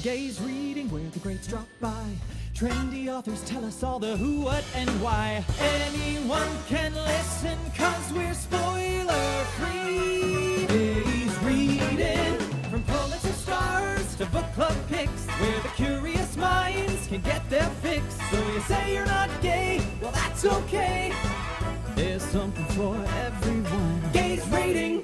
Gaze reading where the greats drop by. Trendy authors tell us all the who, what, and why. Anyone can listen, cause we're spoiler free. Gaze reading, from Pulitzer stars to book club picks, where the curious minds can get their fix. So you say you're not gay, well that's okay. There's something for everyone. Gaze reading.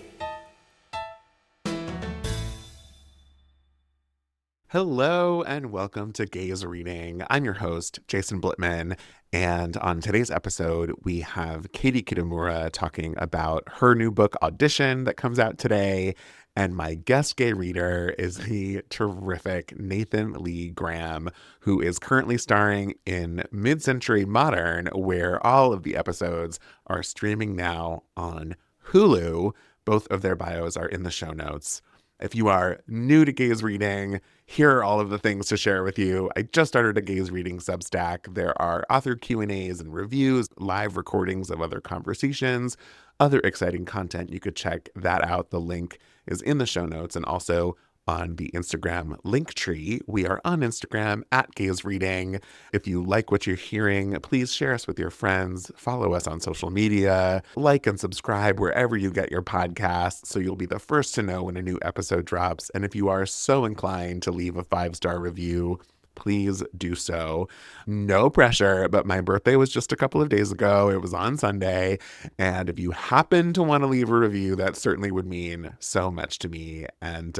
Hello and welcome to Gaze Reading. I'm your host, Jason Blitman, and on today's episode, we have Katie Kitamura talking about her new book, Audition, that comes out today, and my guest gay reader is the terrific Nathan Lee Graham, who is currently starring in Mid-Century Modern, where all of the episodes are streaming now on Hulu. Both of their bios are in the show notes. If you are new to Gaze Reading, here are all of the things to share with you. I just started a Gaze Reading Substack. There are author Q&As and reviews, live recordings of other conversations, other exciting content. You could check that out. The link is in the show notes and also on the Instagram link tree. We are on Instagram at Gaze Reading. If you like what you're hearing, please share us with your friends. Follow us on social media. Like and subscribe wherever you get your podcasts so you'll be the first to know when a new episode drops. And if you are so inclined to leave a 5-star review, please do so. No pressure, but my birthday was just a couple of days ago. It was on Sunday. And if you happen to want to leave a review, that certainly would mean so much to me. And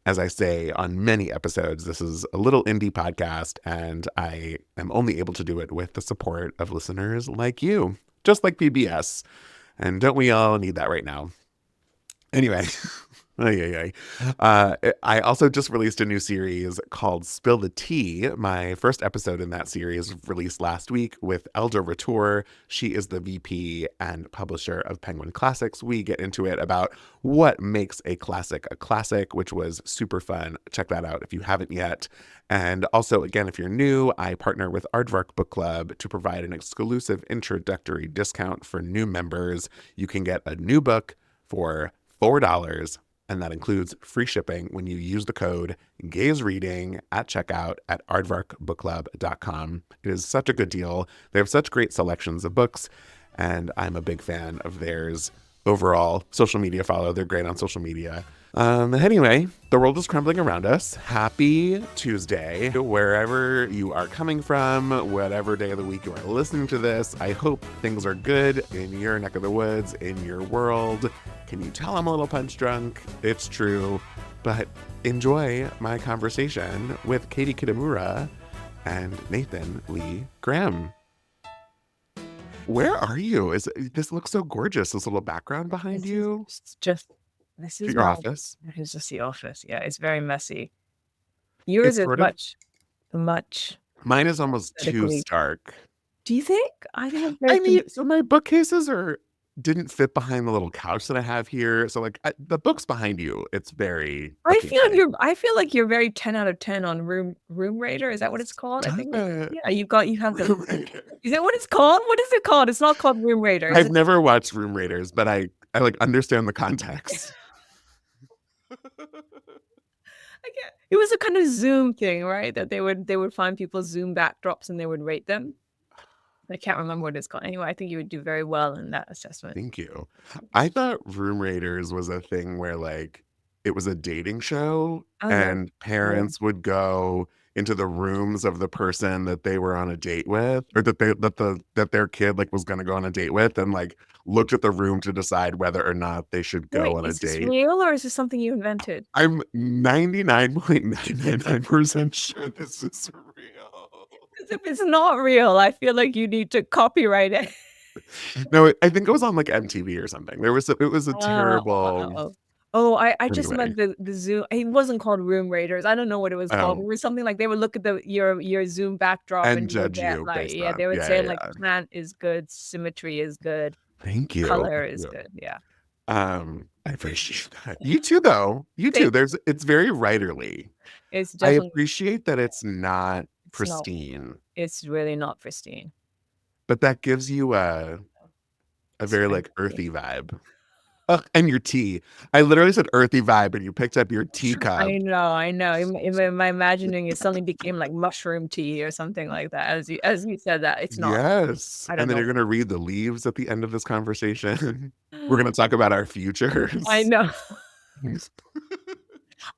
as I say on many episodes, this is a little indie podcast, and I am only able to do it with the support of listeners like you, just like PBS. And don't we all need that right now? Anyway. I also just released a new series called Spill the Tea. My first episode in that series released last week with Elda Ratour. She is the VP and publisher of Penguin Classics. We get into it about what makes a classic, which was super fun. Check that out if you haven't yet. And also, again, if you're new, I partner with Aardvark Book Club to provide an exclusive introductory discount for new members. You can get a new book for $4. And that includes free shipping when you use the code GAZEREADING at checkout at aardvarkbookclub.com. It is such a good deal. They have such great selections of books, and I'm a big fan of theirs. Overall, social media follow. They're great on social media. Anyway, the world is crumbling around us. Happy Tuesday, wherever you are coming from, whatever day of the week you are listening to this. I hope things are good in your neck of the woods, in your world. Can you tell I'm a little punch drunk? It's true. But enjoy my conversation with Katie Kitamura and Nathan Lee Graham. Where are you? This looks so gorgeous, this little background behind you. This is your office. It is just the office. Yeah, it's very messy. Yours is much. Mine is almost too stark. Do you think? I think it's very so my bookcases didn't fit behind the little couch that I have here. So the books behind you, it's very. I feel like you're very 10 out of 10 on Room Raider. Is that what it's called? I think. Yeah, you have the. Is that what it's called? What is it called? It's not called Room Raider. I've never watched Room Raiders, but I understand the context. It was a kind of Zoom thing, right? That they would find people's Zoom backdrops and they would rate them. I can't remember what it's called. Anyway, I think you would do very well in that assessment. Thank you. I thought Room Raiders was a thing where it was a dating show and parents would go into the rooms of the person that they were on a date with, or that their kid was going to go on a date with, and looked at the room to decide whether or not they should go on a date. Is this real or is this something you invented? I'm 99.999% sure this is real. Because if it's not real, I feel like you need to copyright it. No, I think it was on MTV or something. It was a terrible. I just meant the Zoom. It wasn't called Room Raiders. I don't know what it was called. It was something they would look at your Zoom backdrop and judge you. They would say plant is good, symmetry is good. Thank you. Color is good. Yeah. I appreciate that. You too, though. It's very writerly. I appreciate that it's not pristine. It's really not pristine. But that gives you a very earthy vibe. Ugh, and your tea. I literally said earthy vibe, and you picked up your teacup. I know. In my imagining, it suddenly became like mushroom tea or something like that. As you said that, it's not. Yes. I And don't then know. you're going to read the leaves at the end of this conversation. We're going to talk about our futures. I know.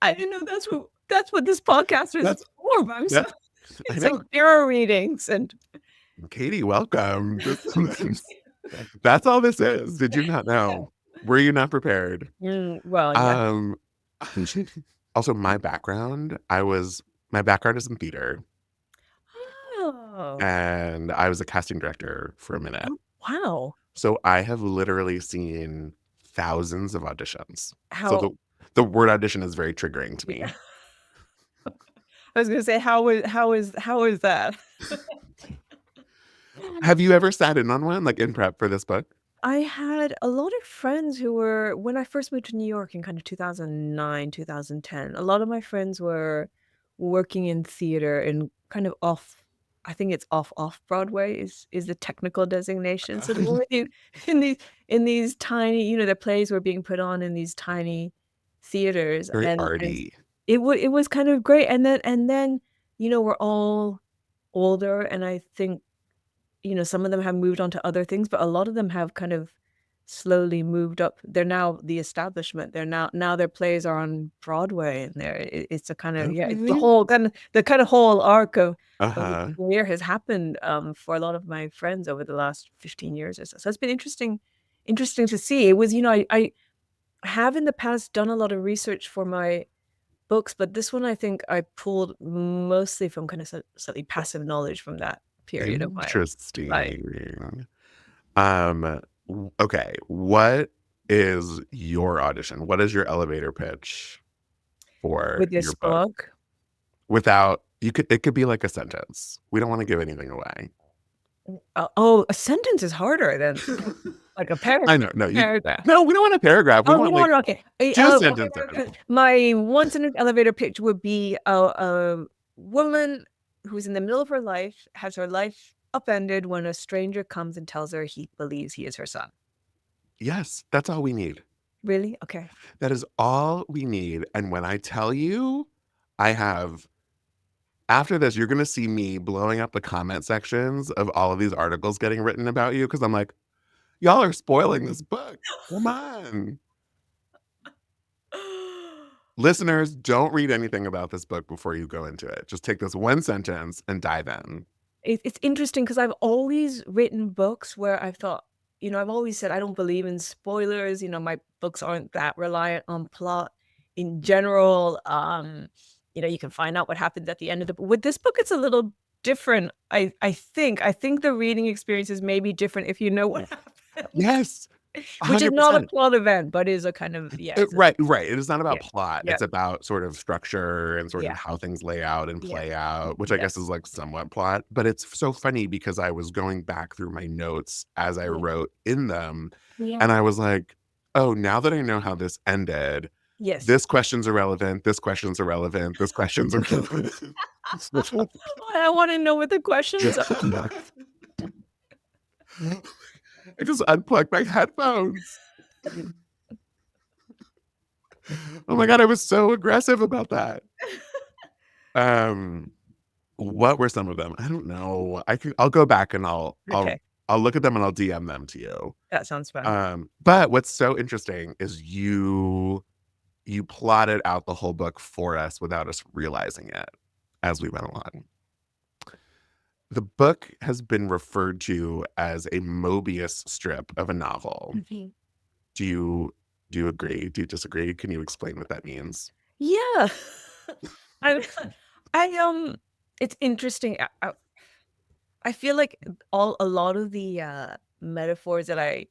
I didn't know that's what this podcast is That's- for. But I'm so, I it's know. like tarot readings and Katie, welcome. That's all this is. Did you not know? Were you not prepared? well, yeah. Um, also, my background is in theater, Oh, and I was a casting director for a minute. wow. So I have literally seen thousands of auditions. How So the word audition is very triggering to me. Yeah. I was gonna say how is that? Have you ever sat in on one, like in prep for this book? I had a lot of friends who were when I first moved to New York in kind of 2009, 2010. A lot of my friends were working in theater and kind of I think it's off Broadway is the technical designation. So they were in these tiny, the plays were being put on in these tiny theaters, Very and arty. it was kind of great. And then we're all older, and I think some of them have moved on to other things, but a lot of them have kind of slowly moved up. They're now the establishment. They're now their plays are on Broadway, and it's a kind of it's the Okay. whole kind of whole arc of Uh-huh. career has happened for a lot of my friends over the last 15 years or so. So it's been interesting to see. It was I have in the past done a lot of research for my books, but this one I think I pulled mostly from kind of slightly passive knowledge from that period of my life. Interesting. Okay. What is your audition? What is your elevator pitch for With your this book? book? It could be like a sentence. We don't want to give anything away. A sentence is harder than like a I know. No, paragraph. no, we don't want a paragraph. We Oh, want you know like what? Okay. two sentences. My one sentence elevator pitch would be a woman who's in the middle of her life, has her life upended when a stranger comes and tells her he believes he is her son. Yes, that's all we need. Really? Okay. That is all we need. And when I tell you, after this, you're going to see me blowing up the comment sections of all of these articles getting written about you because I'm like, y'all are spoiling this book. Come on. Listeners, don't read anything about this book before you go into it. Just take this one sentence and dive in. It's interesting because I've always written books where I've thought, I've always said I don't believe in spoilers. My books aren't that reliant on plot in general. You can find out what happens at the end of the book. With this book, it's a little different. I think the reading experience is maybe different if you know what happened. Yes. 100%. Which is not a plot event, but is a kind of right. It is not about plot. Yeah. It's about sort of structure and sort of Yeah. how things lay out and play out, which I Yeah. guess is like somewhat plot. But it's so funny because I was going back through my notes as I wrote in them, and I was like, oh, now that I know how this ended, Yes. this question's irrelevant, this question's irrelevant, this question's irrelevant. I want to know what the questions are. I just unplugged my headphones. Oh my God, I was so aggressive about that. What were some of them? I don't know. I'll go back and I'll look at them and I'll DM them to you. That sounds fun. But what's so interesting is you plotted out the whole book for us without us realizing it as we went along. The book has been referred to as a Mobius strip of a novel. Mm-hmm. Do you agree? Do you disagree? Can you explain what that means? Yeah. It's interesting. I feel like a lot of the metaphors that I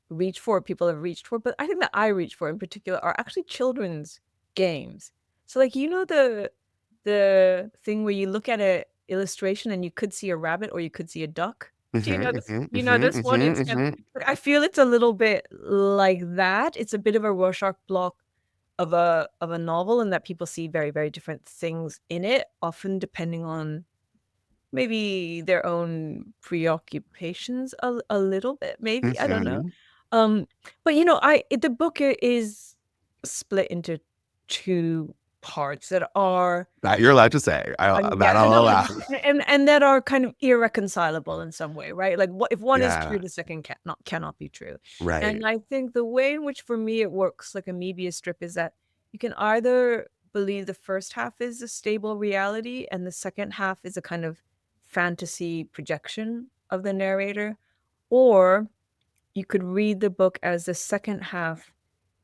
reach for, people have reached for, but I think that I reach for in particular are actually children's games. So like the thing where you look at an illustration and you could see a rabbit or you could see a duck. Do you know this? This one? I feel it's a little bit like that. It's a bit of a Rorschach block of a novel, and that people see very, very different things in it, often depending on maybe their own preoccupations a little bit, maybe. I don't know. But the book is split into two parts that are That you're allowed to say. That yeah, I'll no, allow. and that are kind of irreconcilable in some way, right? Like, what if one is Yeah. true, the second cannot be true. Right. And I think the way in which, for me, it works like a media strip is that you can either believe the first half is a stable reality and the second half is a kind of fantasy projection of the narrator, or you could read the book as the second half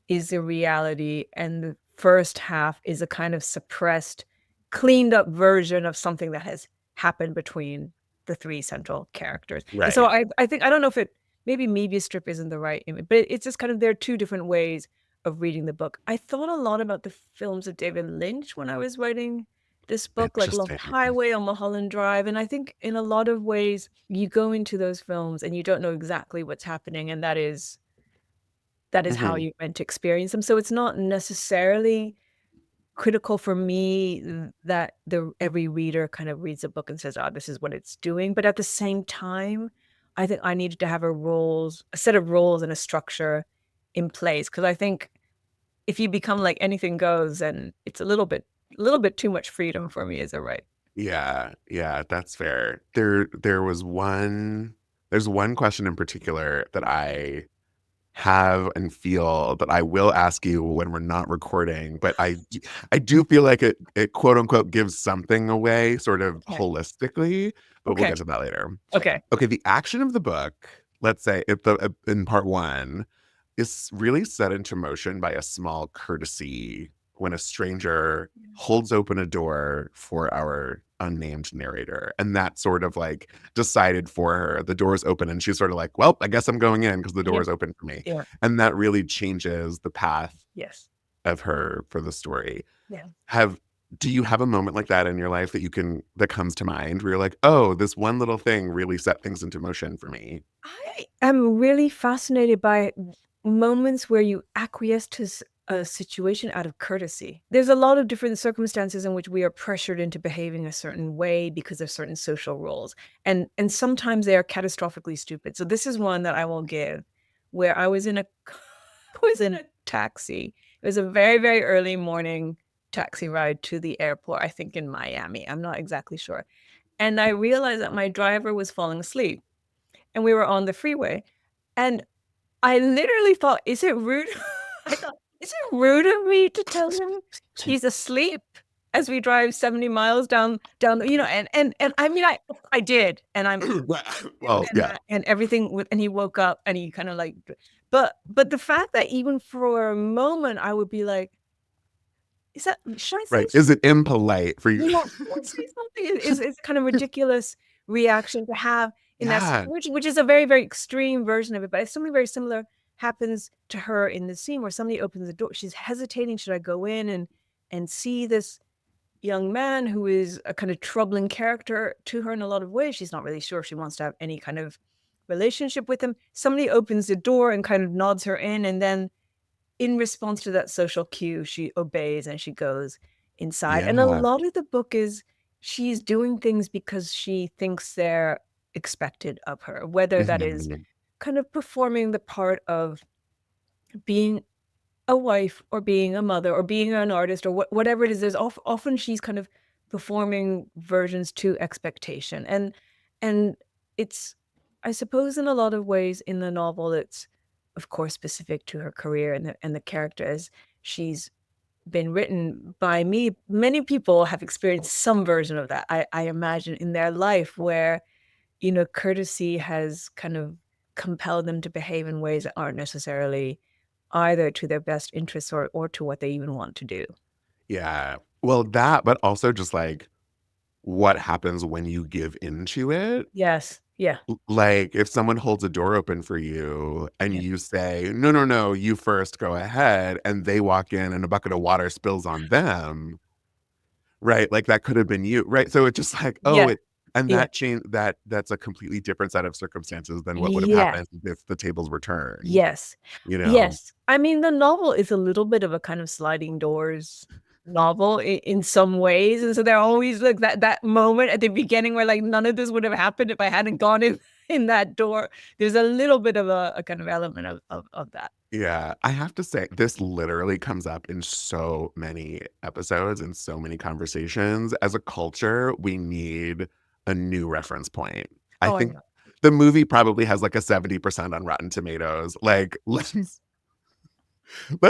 is a reality and the first half is a kind of suppressed, cleaned up version of something that has happened between the three central characters. And so Right. I think, I don't know if maybe media strip isn't the right image, but it's just kind of, there are two different ways of reading the book. I thought a lot about the films of David Lynch when I was writing this book, like Lost Interesting. Highway on Mulholland Drive. And I think in a lot of ways you go into those films and you don't know exactly what's happening, and that is how Mhm. you're meant to experience them. So it's not necessarily critical for me that every reader kind of reads a book and says, "Oh, this is what it's doing." But at the same time, I think I needed to have a set of rules and a structure in place, because I think if you become like anything goes, and it's a little bit too much freedom for me as a writer. Yeah, yeah, that's fair. There's one question in particular that I have and feel that I will ask you when we're not recording, but I do feel like it quote unquote gives something away sort of Okay. holistically, but we'll Okay. get to that later. Okay. Okay, the action of the book, let's say in part one, is really set into motion by a small courtesy when a stranger holds open a door for our unnamed narrator. And that sort of like decided for her. The door's open and she's sort of like, well, I guess I'm going in because the Yeah. door's open for me. Yeah. And that really changes the path Yes. of her for the story. Yeah. Do you have a moment like that in your life that comes to mind where you're like, oh, this one little thing really set things into motion for me? I am really fascinated by moments where you acquiesce to a situation out of courtesy. There's a lot of different circumstances in which we are pressured into behaving a certain way because of certain social roles, and sometimes they are catastrophically stupid. So this is one that I will give, where I was in a I was in a taxi. It was a very, very early morning taxi ride to the airport, I think in Miami. I'm not exactly sure. And I realized that my driver was falling asleep and we were on the freeway, and I literally thought, "Is it rude?" I thought, "Is it rude of me to tell him he's asleep as we drive 70 miles down the," and I mean, I did, and I'm Well, and yeah, that and everything with and he woke up and he kinda like but the fact that even for a moment I would be like, should I say right. Is it impolite for you? yeah, or say something is kind of ridiculous reaction to have in that Yeah, situation, which is a very, very extreme version of it, but it's something very similar happens to her in the scene where somebody opens the door. She's hesitating, should I go in and see this young man who is a kind of troubling character to her in a lot of ways? She's not really sure if she wants to have any kind of relationship with him. Somebody opens the door and kind of nods her in, and then in response to that social cue, she obeys and she goes inside. And a yeah. lot of the book is she's doing things because she thinks they're expected of her, whether that is Mhm. kind of performing the part of being a wife or being a mother or being an artist or whatever it is. There's often she's kind of performing versions to expectation. And it's, I suppose, in a lot of ways in the novel, it's of course specific to her career and the character as she's been written by me. Many people have experienced some version of that, I imagine, in their life where, courtesy has kind of compelled them to behave in ways that aren't necessarily either to their best interests or to what they even want to do. Yeah. Well, that, but also just like what happens when you give into it. Yes. Yeah. Like if someone holds a door open for you and Yeah. you say, no, no, no, you first go ahead, and they walk in and a bucket of water spills on them, right? Like that could have been you, right? So it's just like, oh, Yeah. and Yeah. that that's a completely different set of circumstances than what would have Yes. happened if the tables were turned, Yes. you know? Yes. I mean, the novel is a little bit of a kind of sliding doors novel in some ways, and so there always like that moment at the beginning where like none of this would have happened if I hadn't gone in. in that door. There's a little bit of a kind of element of that. Yeah, I have to say, this literally comes up in so many episodes and so many conversations. As a culture, we need a new reference point. I Oh, I think know. the movie probably has like a 70% on Rotten Tomatoes. Like, let's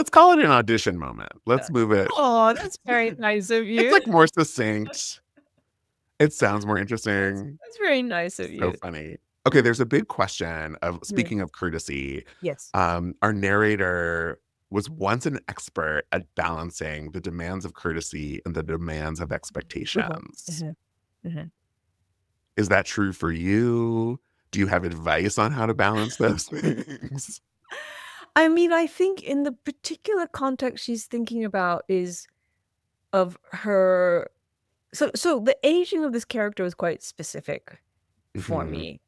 call it an audition moment. Let's move it. Oh, that's very nice of It's you. like more succinct. It sounds more interesting. That's very nice of So you. funny. Okay, there's a big question of Yeah. speaking of courtesy. Yes. Our narrator was once an expert at balancing the demands of courtesy and the demands of expectations. Mhm. Mhm. Is that true for you? Do you have advice on how to balance those things? I mean, I think in the particular context she's thinking about is of her so the aging of this character is quite specific for Mhm. me.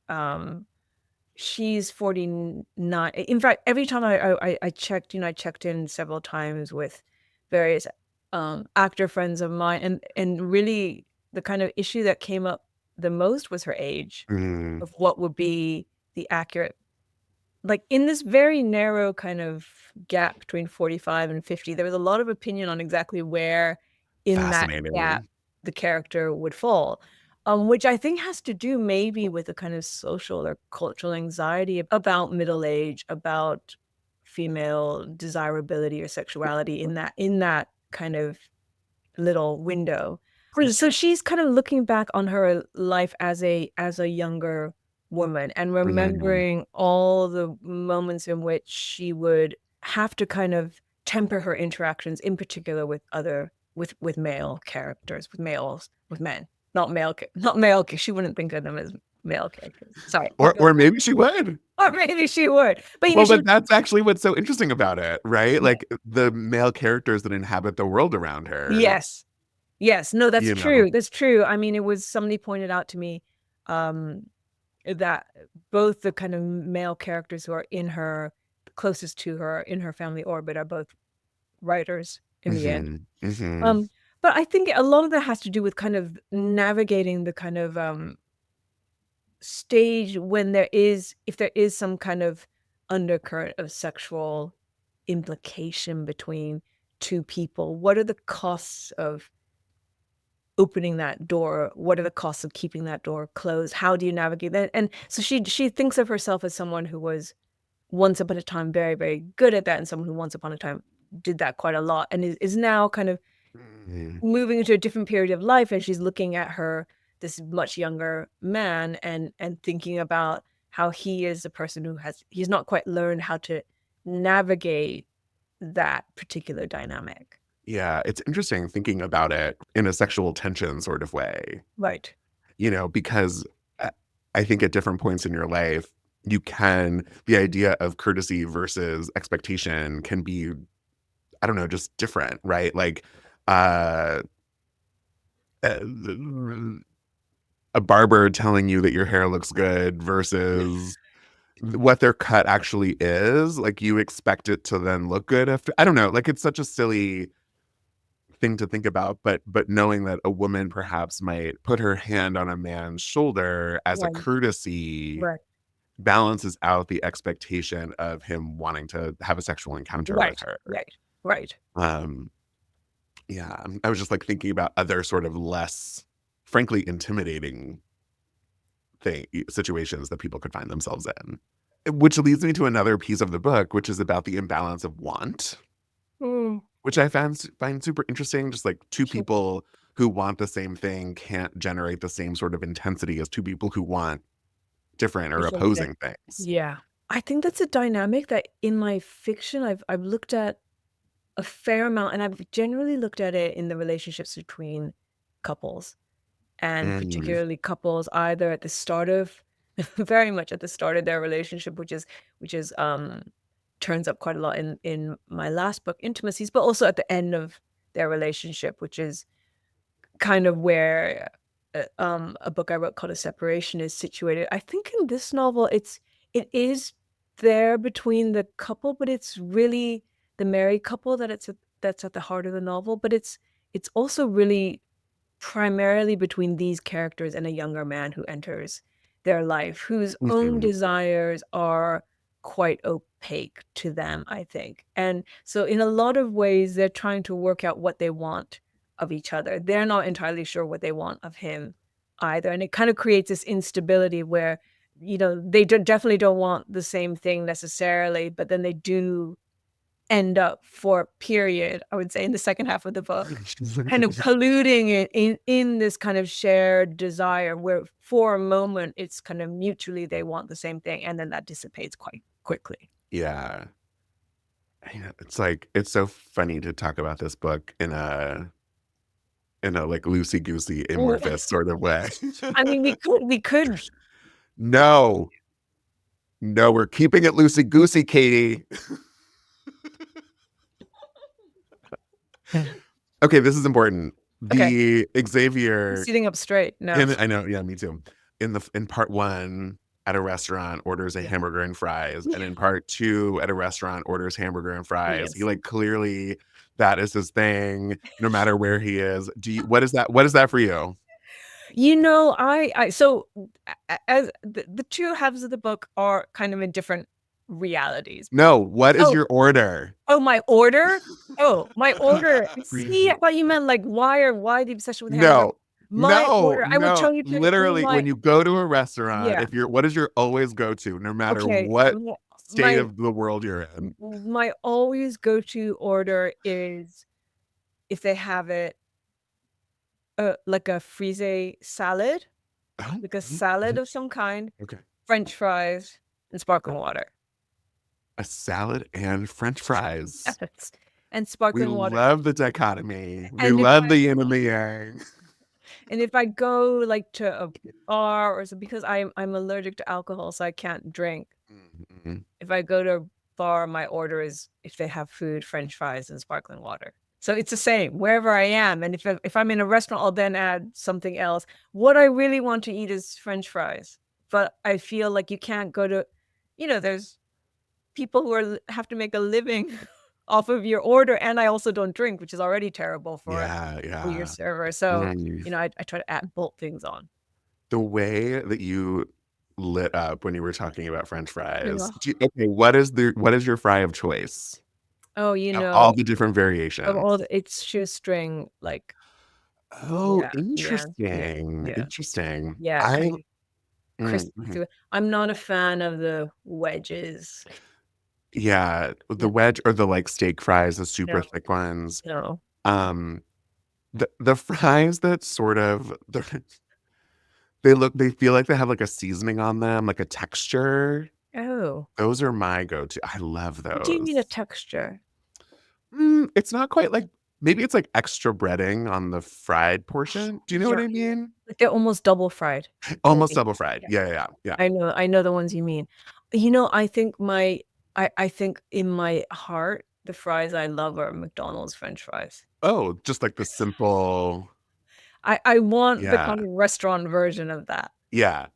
She's 49. In fact, every time I checked, I checked in several times with various actor friends of mine, and really the kind of issue that came up the most was her age Mm, of what would be the accurate, like in this very narrow kind of gap between 45 and 50. There was a lot of opinion on exactly where in that gap fascinating. the character would fall, which I think has to do maybe with the kind of social or cultural anxiety about middle age, about female desirability or sexuality in that kind of little window. So she's kind of looking back on her life as a younger woman and Mhm. remembering all the moments in which she would have to kind of temper her interactions, in particular with other with male characters, with males, with men, not male. She wouldn't think of them as male characters. Sorry, Or maybe she would. or maybe she would, but Well, she but would. that's actually what's so interesting about it, right? Yeah. Like the male characters that inhabit the world around her, Yes. Yes, no, that's you know. true, that's true. I mean, it was somebody pointed out to me, um, that both the kind of male characters who are in her closest to her, in her family orbit, are both writers in the end. Mhm, mhm. Um, but I think a lot of that has to do with kind of navigating the kind of, stage when if there is some kind of undercurrent of sexual implication between 2 people, what are the costs of opening that door? What are the costs of keeping that door closed? How do you navigate that? And so she thinks of herself as someone who was once upon a time very, very good at that, and someone who once upon a time did that quite a lot, and is now kind of Mhm. moving into a different period of life, and she's looking at this much younger man, and thinking about how he is a person who he's not quite learned how to navigate that particular dynamic. Yeah, it's interesting thinking about it in a sexual tension sort of way, Right. because I I think at different points in your life, the idea of courtesy versus expectation can be, I don't know, just different, right? Like, uh, uh, a barber telling you that your hair looks good versus what their cut actually is. Like, you expect it to then look good after. I don't know. Like, it's such a silly thing to think about, but knowing that a woman perhaps might put her hand on a man's shoulder as a Right. courtesy Right. balances out the expectation of him wanting to have a sexual encounter with Right. her. Right. Right. Um, yeah, I was just like thinking about other sort of less, frankly, intimidating situations that people could find themselves in. Which leads me to another piece of the book, which is about the imbalance of want, Mm. which I find super interesting. Just like two Sure. people who want the same thing can't generate the same sort of intensity as two people who want different or Different thing. opposing things. Yeah. I think that's a dynamic that in my fiction I've looked at a fair amount, and I've generally looked at it in the relationships between couples, and Mm, particularly couples either at the start of very much at the start of their relationship, which is turns up quite a lot in my last book, Intimacies, but also at the end of their relationship, which is kind of where a book I wrote called A Separation is situated. I think in this novel, it is there between the couple, but it's really the married couple that's at the heart of the novel. But it's also really primarily between these characters and a younger man who enters their life, whose own desires are quite opaque to them, I think. And so in a lot of ways, they're trying to work out what they want of each other. They're not entirely sure what they want of him either. And it kind of creates this instability where, they definitely don't want the same thing necessarily, but then they do end up for a period, I would say, in the second half of the book, kind of colluding in this kind of shared desire where for a moment it's kind of mutually they want the same thing, and then that dissipates quite quickly. Yeah. It's like, it's so funny to talk about this book in a like loosey goosey amorphous sort of way. I mean, we could. No, we're keeping it loosey goosey, Katie. Okay, this is important. The Xavier Sitting up straight. No. I know, yeah, me too. In part 1, at a restaurant, orders a hamburger and fries, and in part 2, at a restaurant, orders hamburger and fries. Yes. He like clearly that is his thing, no matter where he is. What is that for you? So as the two halves of the book are kind of in different realities. No, what is your order? Oh, my order? Oh, my order. See, I thought you meant like why the obsession with hamburger? My order. I will tell you literally when you go to a restaurant, what is your always go to, no matter what state of the world you're in? My always go to order is if they have it like a frise salad, like a salad of some kind, French fries, and sparkling water. A salad and French fries. Yes. And sparkling water. We love the dichotomy. We love the yin and the yang. And if I go like to a bar or so, because I'm allergic to alcohol, so I can't drink. Mm-hmm. If I go to a bar, my order is if they have food, French fries, and sparkling water. So it's the same wherever I am. And if I'm in a restaurant, I'll then add something else. What I really want to eat is French fries. But I feel like you can't go to, there's people who have to make a living off of your order, and I also don't drink, which is already terrible for your server. So I try to bolt things on. The way that you lit up when you were talking about French fries. What is your fry of choice? Oh, all the different variations. It's shoestring, like. Oh, interesting. Yeah. Interesting. Yeah. Crispy. I'm not a fan of the wedges. Yeah, the wedge or the like steak fries, the super thick ones. No. The fries that sort of they feel like they have like a seasoning on them, like a texture. Oh. Those are my go-to. I love those. What do you mean a texture? It's not quite like, maybe it's like extra breading on the fried portion. Do you know what I mean? Like they're almost double fried. Almost double fried. Yeah. I know the ones you mean. I think I think in my heart, the fries I love are McDonald's French fries. Oh, just like the simple. I want the kind of restaurant version of that. Yeah.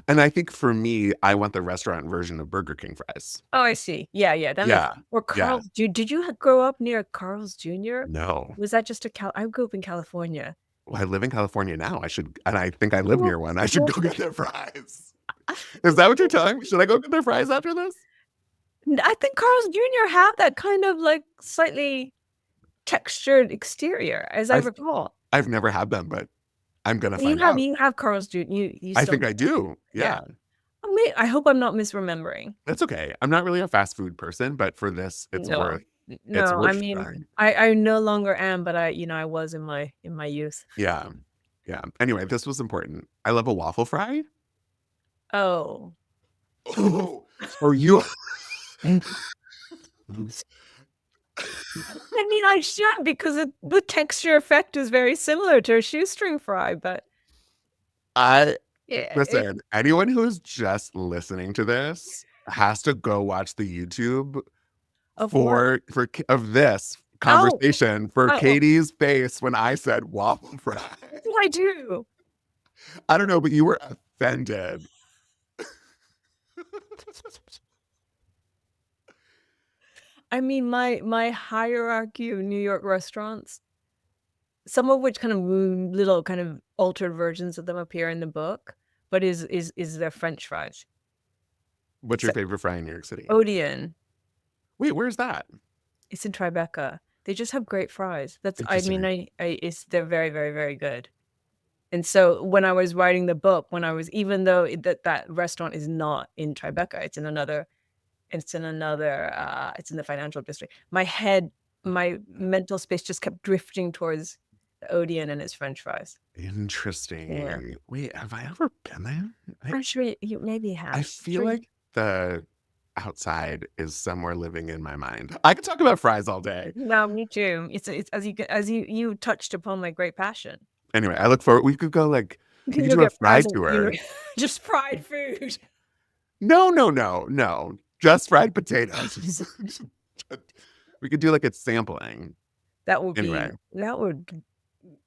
And I think for me, I want the restaurant version of Burger King fries. Oh, I see. Yeah. Or Carl's. Did you grow up near Carl's Jr.? No. Was that just I grew up in California. Well, I live in California now. And I think I live near one. I should go get their fries. Is that what you're telling me? Should I go get their fries after this? I think Carl's Jr. have that kind of like slightly textured exterior, as I recall. I've never had them, but I'm gonna find out. You have Carl's Jr. I think I do. Yeah. I hope I'm not misremembering. That's okay. I'm not really a fast food person, but for this, it's worth. No, I mean, trying. I no longer am, but I was in my youth. Yeah. Anyway, this was important. I love a waffle fry. Oh. Or you. I mean, I should, because the texture effect is very similar to a shoestring fry, but listen, anyone who's just listening to this has to go watch the YouTube of this conversation for Katie's face when I said waffle fry. What did I do? I don't know, but you were offended. I mean, my hierarchy of New York restaurants, some of which kind of little kind of altered versions of them appear in the book, but is their French fries. What's your favorite fry in New York City? Odeon. Wait, where's that? It's in Tribeca. They just have great fries. They're very, very, very good. And so when I was writing the book, even though that restaurant is not in Tribeca, it's in the financial district. My mental space just kept drifting towards the Odeon and its French fries. Interesting. Yeah. Wait, have I ever been there? I'm sure you maybe have. I feel like the outside is somewhere living in my mind. I could talk about fries all day. No, me too. It's as you touched upon my great passion. Anyway, I look forward. We could go like we could You'll do a get fry fries tour. just fried food. No. Just fried potatoes. We could do like a sampling. That would Anyway.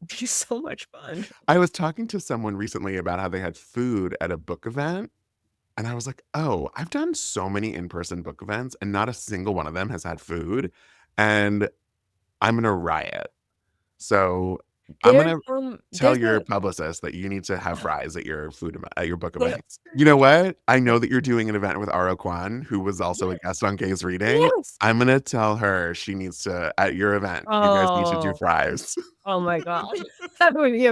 be so much fun. I was talking to someone recently about how they had food at a book event. And I was like, oh, I've done so many in-person book events and not a single one of them has had food. And I'm going to riot. So I'm going to tell your publicist that you need to have fries at your book events. You know what? I know that you're doing an event with Aro Kwan, who was also a guest on Gay's Reading. Yes. I'm going to tell her she needs to, at your event, you guys need to do fries. Oh my God. That would be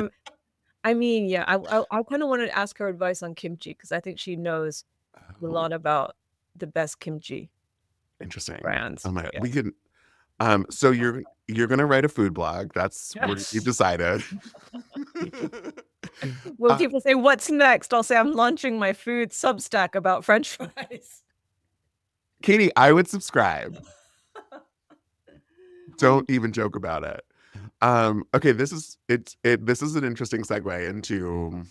I kind of wanted to ask her advice on kimchi because I think she knows a lot about the best kimchi. Interesting. Brands. Oh my God. We can. So you're gonna write a food blog. That's what you've decided. When people say what's next, I'll say I'm launching my food Substack about French fries. Katie, I would subscribe. Don't even joke about it. Okay, this is an interesting segue into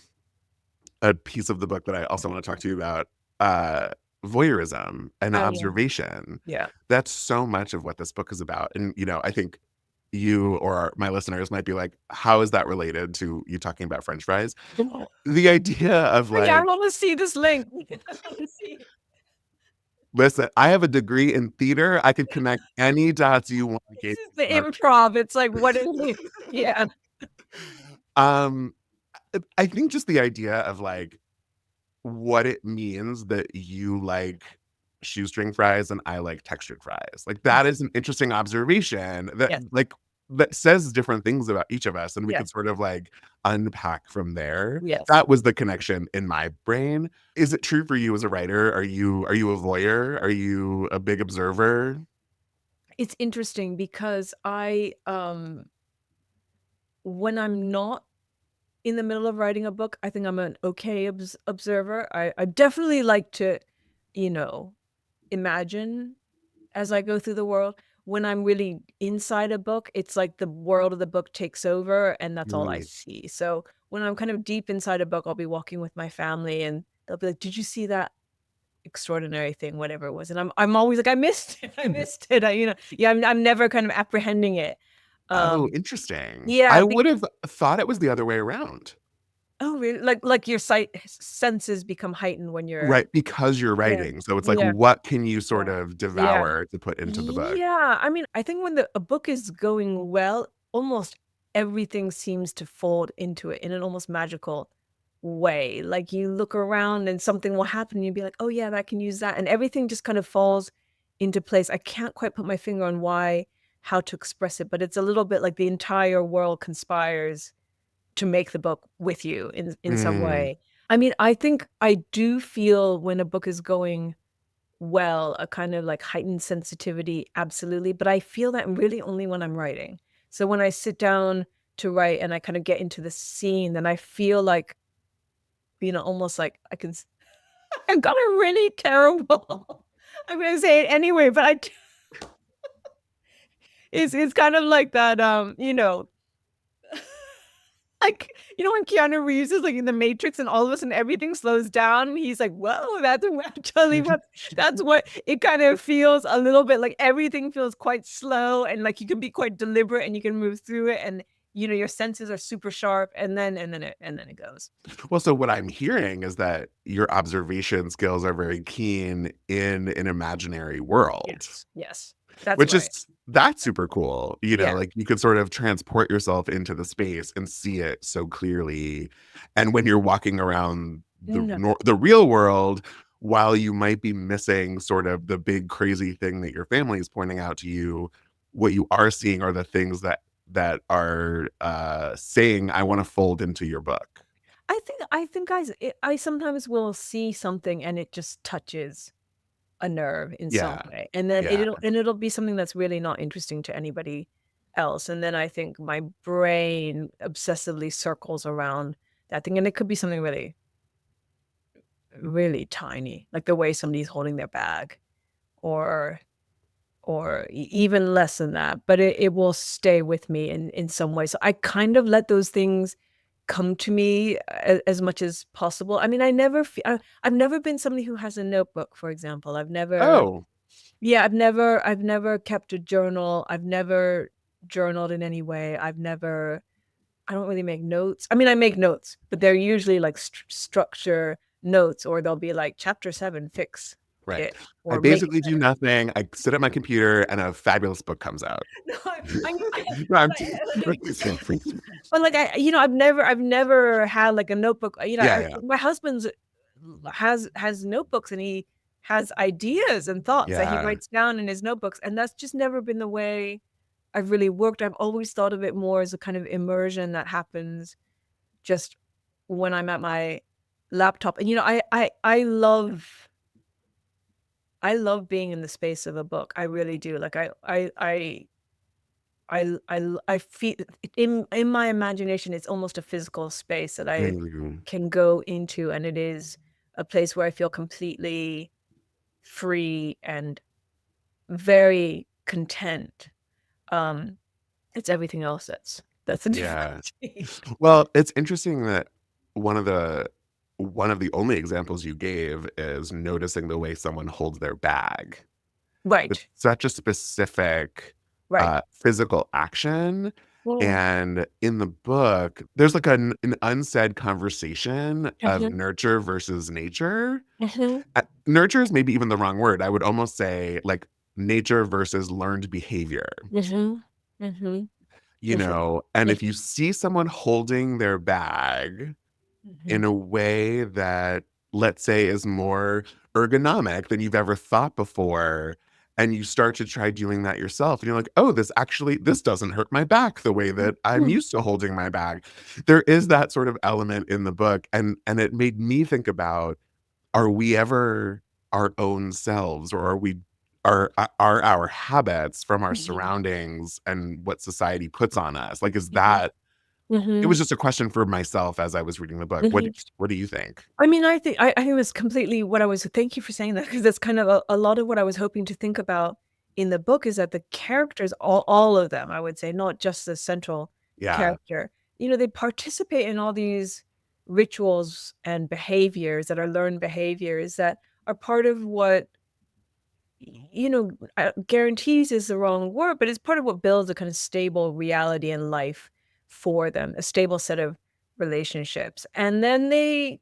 a piece of the book that I also want to talk to you about. Voyeurism and observation. Yeah. That's so much of what this book is about. And, I think you or my listeners might be like, how is that related to you talking about French fries? The idea of like... I want to see this link. Listen, I have a degree in theater. I could connect any dots you want. This is the improv. It's like, what is it? Yeah. I think just the idea of like what it means that you like shoestring fries and I like textured fries. Like that is an interesting observation that that says different things about each of us, and we could sort of like unpack from there. Yes. That was the connection in my brain. Is it true for you as a writer? Are you a voyeur? Are you a big observer? It's interesting because I when I'm not in the middle of writing a book, I think I'm an okay observer. I definitely like to, imagine as I go through the world. When I'm really inside a book, it's like the world of the book takes over and that's all I see. So when I'm kind of deep inside a book, I'll be walking with my family and they'll be like, did you see that extraordinary thing, whatever it was? And I'm always like, I missed it. I'm never kind of apprehending it. Interesting. Yeah. I would have thought it was the other way around. Oh, really? Like your senses become heightened when you're... Right, because you're writing. So it's like, what can you sort of devour to put into the book? Yeah. I mean, I think when a book is going well, almost everything seems to fold into it in an almost magical way. Like you look around and something will happen and you'll be like, oh yeah, I can use that. And everything just kind of falls into place. I can't quite put my finger on how to express it, but it's a little bit like the entire world conspires to make the book with you in some way. I mean, I think I do feel when a book is going well, a kind of like heightened sensitivity, absolutely. But I feel that really only when I'm writing. So when I sit down to write and I kind of get into the scene, then I feel like, almost like I've got a really terrible, I'm going to say it anyway, but it's kind of like that, like, when Keanu Reeves is like in the Matrix and all of a sudden everything slows down and he's like, whoa, that's what it kind of feels a little bit like. Everything feels quite slow and like you can be quite deliberate and you can move through it and your senses are super sharp and then it goes. Well, so what I'm hearing is that your observation skills are very keen in an imaginary world. Yes. That's which right. That's super cool. Like you could sort of transport yourself into the space and see it so clearly. And when you're walking around No. the real world, while you might be missing sort of the big crazy thing that your family is pointing out to you. What you are seeing are the things that are saying, I want to fold into your book. I think I sometimes will see something and it just touches a nerve in some Yeah. way, and then Yeah. it'll be something that's really not interesting to anybody else, and then I think my brain obsessively circles around that thing, and it could be something really, really tiny, like the way somebody's holding their bag, or even less than that, but it will stay with me in some way. So I kind of let those things come to me as much as possible. I mean, I've never been somebody who has a notebook, for example. Oh, I've never kept a journal. I've never journaled in any way. I don't really make notes. I mean, I make notes, but they're usually like structure notes, or they'll be like chapter 7, fix right. it I or make it basically do better. nothing. I sit at my computer and a fabulous book comes out. No, I mean, No, I'm but t- but like I've never had like a notebook. yeah, yeah, My husband's has notebooks, and he has ideas and thoughts that he yeah. writes down in his notebooks, and that's just never been the way I've really worked. I've always thought of it more as a kind of immersion that happens just when I'm at my laptop. And I love being in the space of a book. I really do. Like I feel in my imagination, it's almost a physical space that I Mhm. can go into, and it is a place where I feel completely free and very content. Um, it's everything else that's a Yeah. difference. Well, it's interesting that one of the one of the only examples you gave is noticing the way someone holds their bag. It's Right, such a specific right. physical action. Well, And in the book, there's like an unsaid conversation of mhm, nurture versus nature. mhm, Nurture is maybe even the wrong word. I would almost say like nature versus learned behavior. mhm, mhm, mhm, And mhm, if you see someone holding their bag in mhm, a way that, let's say, is more ergonomic than you've ever thought before, and you start to try doing that yourself, and you're like, oh, this doesn't hurt my back the way that I'm mhm, used to holding my bag. There is that sort of element in the book, and it made me think about, are we ever our own selves, or are our habits from our mhm, surroundings and what society puts on us, like, is mhm, that it mhm, was just a question for myself as I was reading the book. mhm. What do you think? I mean, I think it was completely what I was thank you for saying that, because that's kind of a lot of what I was hoping to think about in the book, is that the characters, all of them, I would say, not just the central Yeah. character, they participate in all these rituals and behaviors that are learned behaviors that are part of what, guarantees is the wrong word, but it's part of what builds a kind of stable reality in life for them, a stable set of relationships. And then they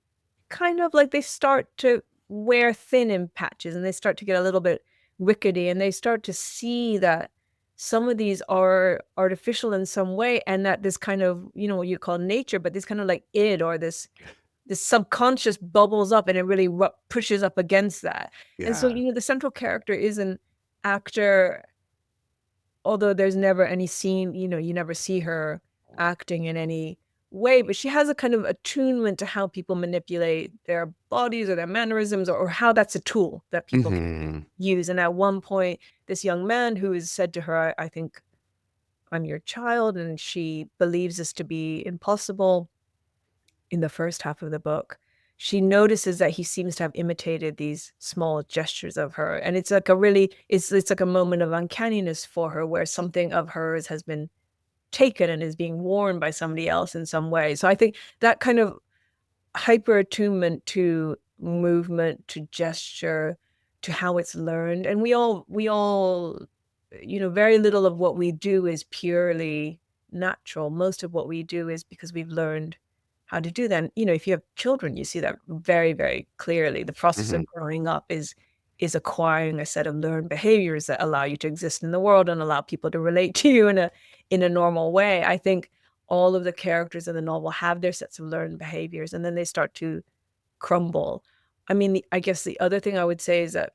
kind of like they start to wear thin in patches, and they start to get a little bit rickety, and they start to see that some of these are artificial in some way, and that this kind of, what you call nature, but this kind of like id, or this subconscious bubbles up, and it really pushes up against that. And so, Yeah. the central character is an actor, although there's never any scene, you never see her acting in any way, but she has a kind of attunement to how people manipulate their bodies or their mannerisms, or how that's a tool that people can Mhm. use. And at one point, this young man who has said to her, I think I'm your child, and she believes this to be impossible in the first half of the book, she notices that he seems to have imitated these small gestures of her, and it's like it's like a moment of uncanniness for her, where something of hers has been taken and is being worn by somebody else in some way. So I think that kind of hyper attunement to movement, to gesture, to how it's learned, and we all, very little of what we do is purely natural. Most of what we do is because we've learned how to do that. And, if you have children, you see that very, very clearly. The process Mhm. of growing up is acquiring a set of learned behaviors that allow you to exist in the world and allow people to relate to you in a normal way. I think all of the characters in the novel have their sets of learned behaviors, and then they start to crumble. I mean, I guess the other thing I would say is that,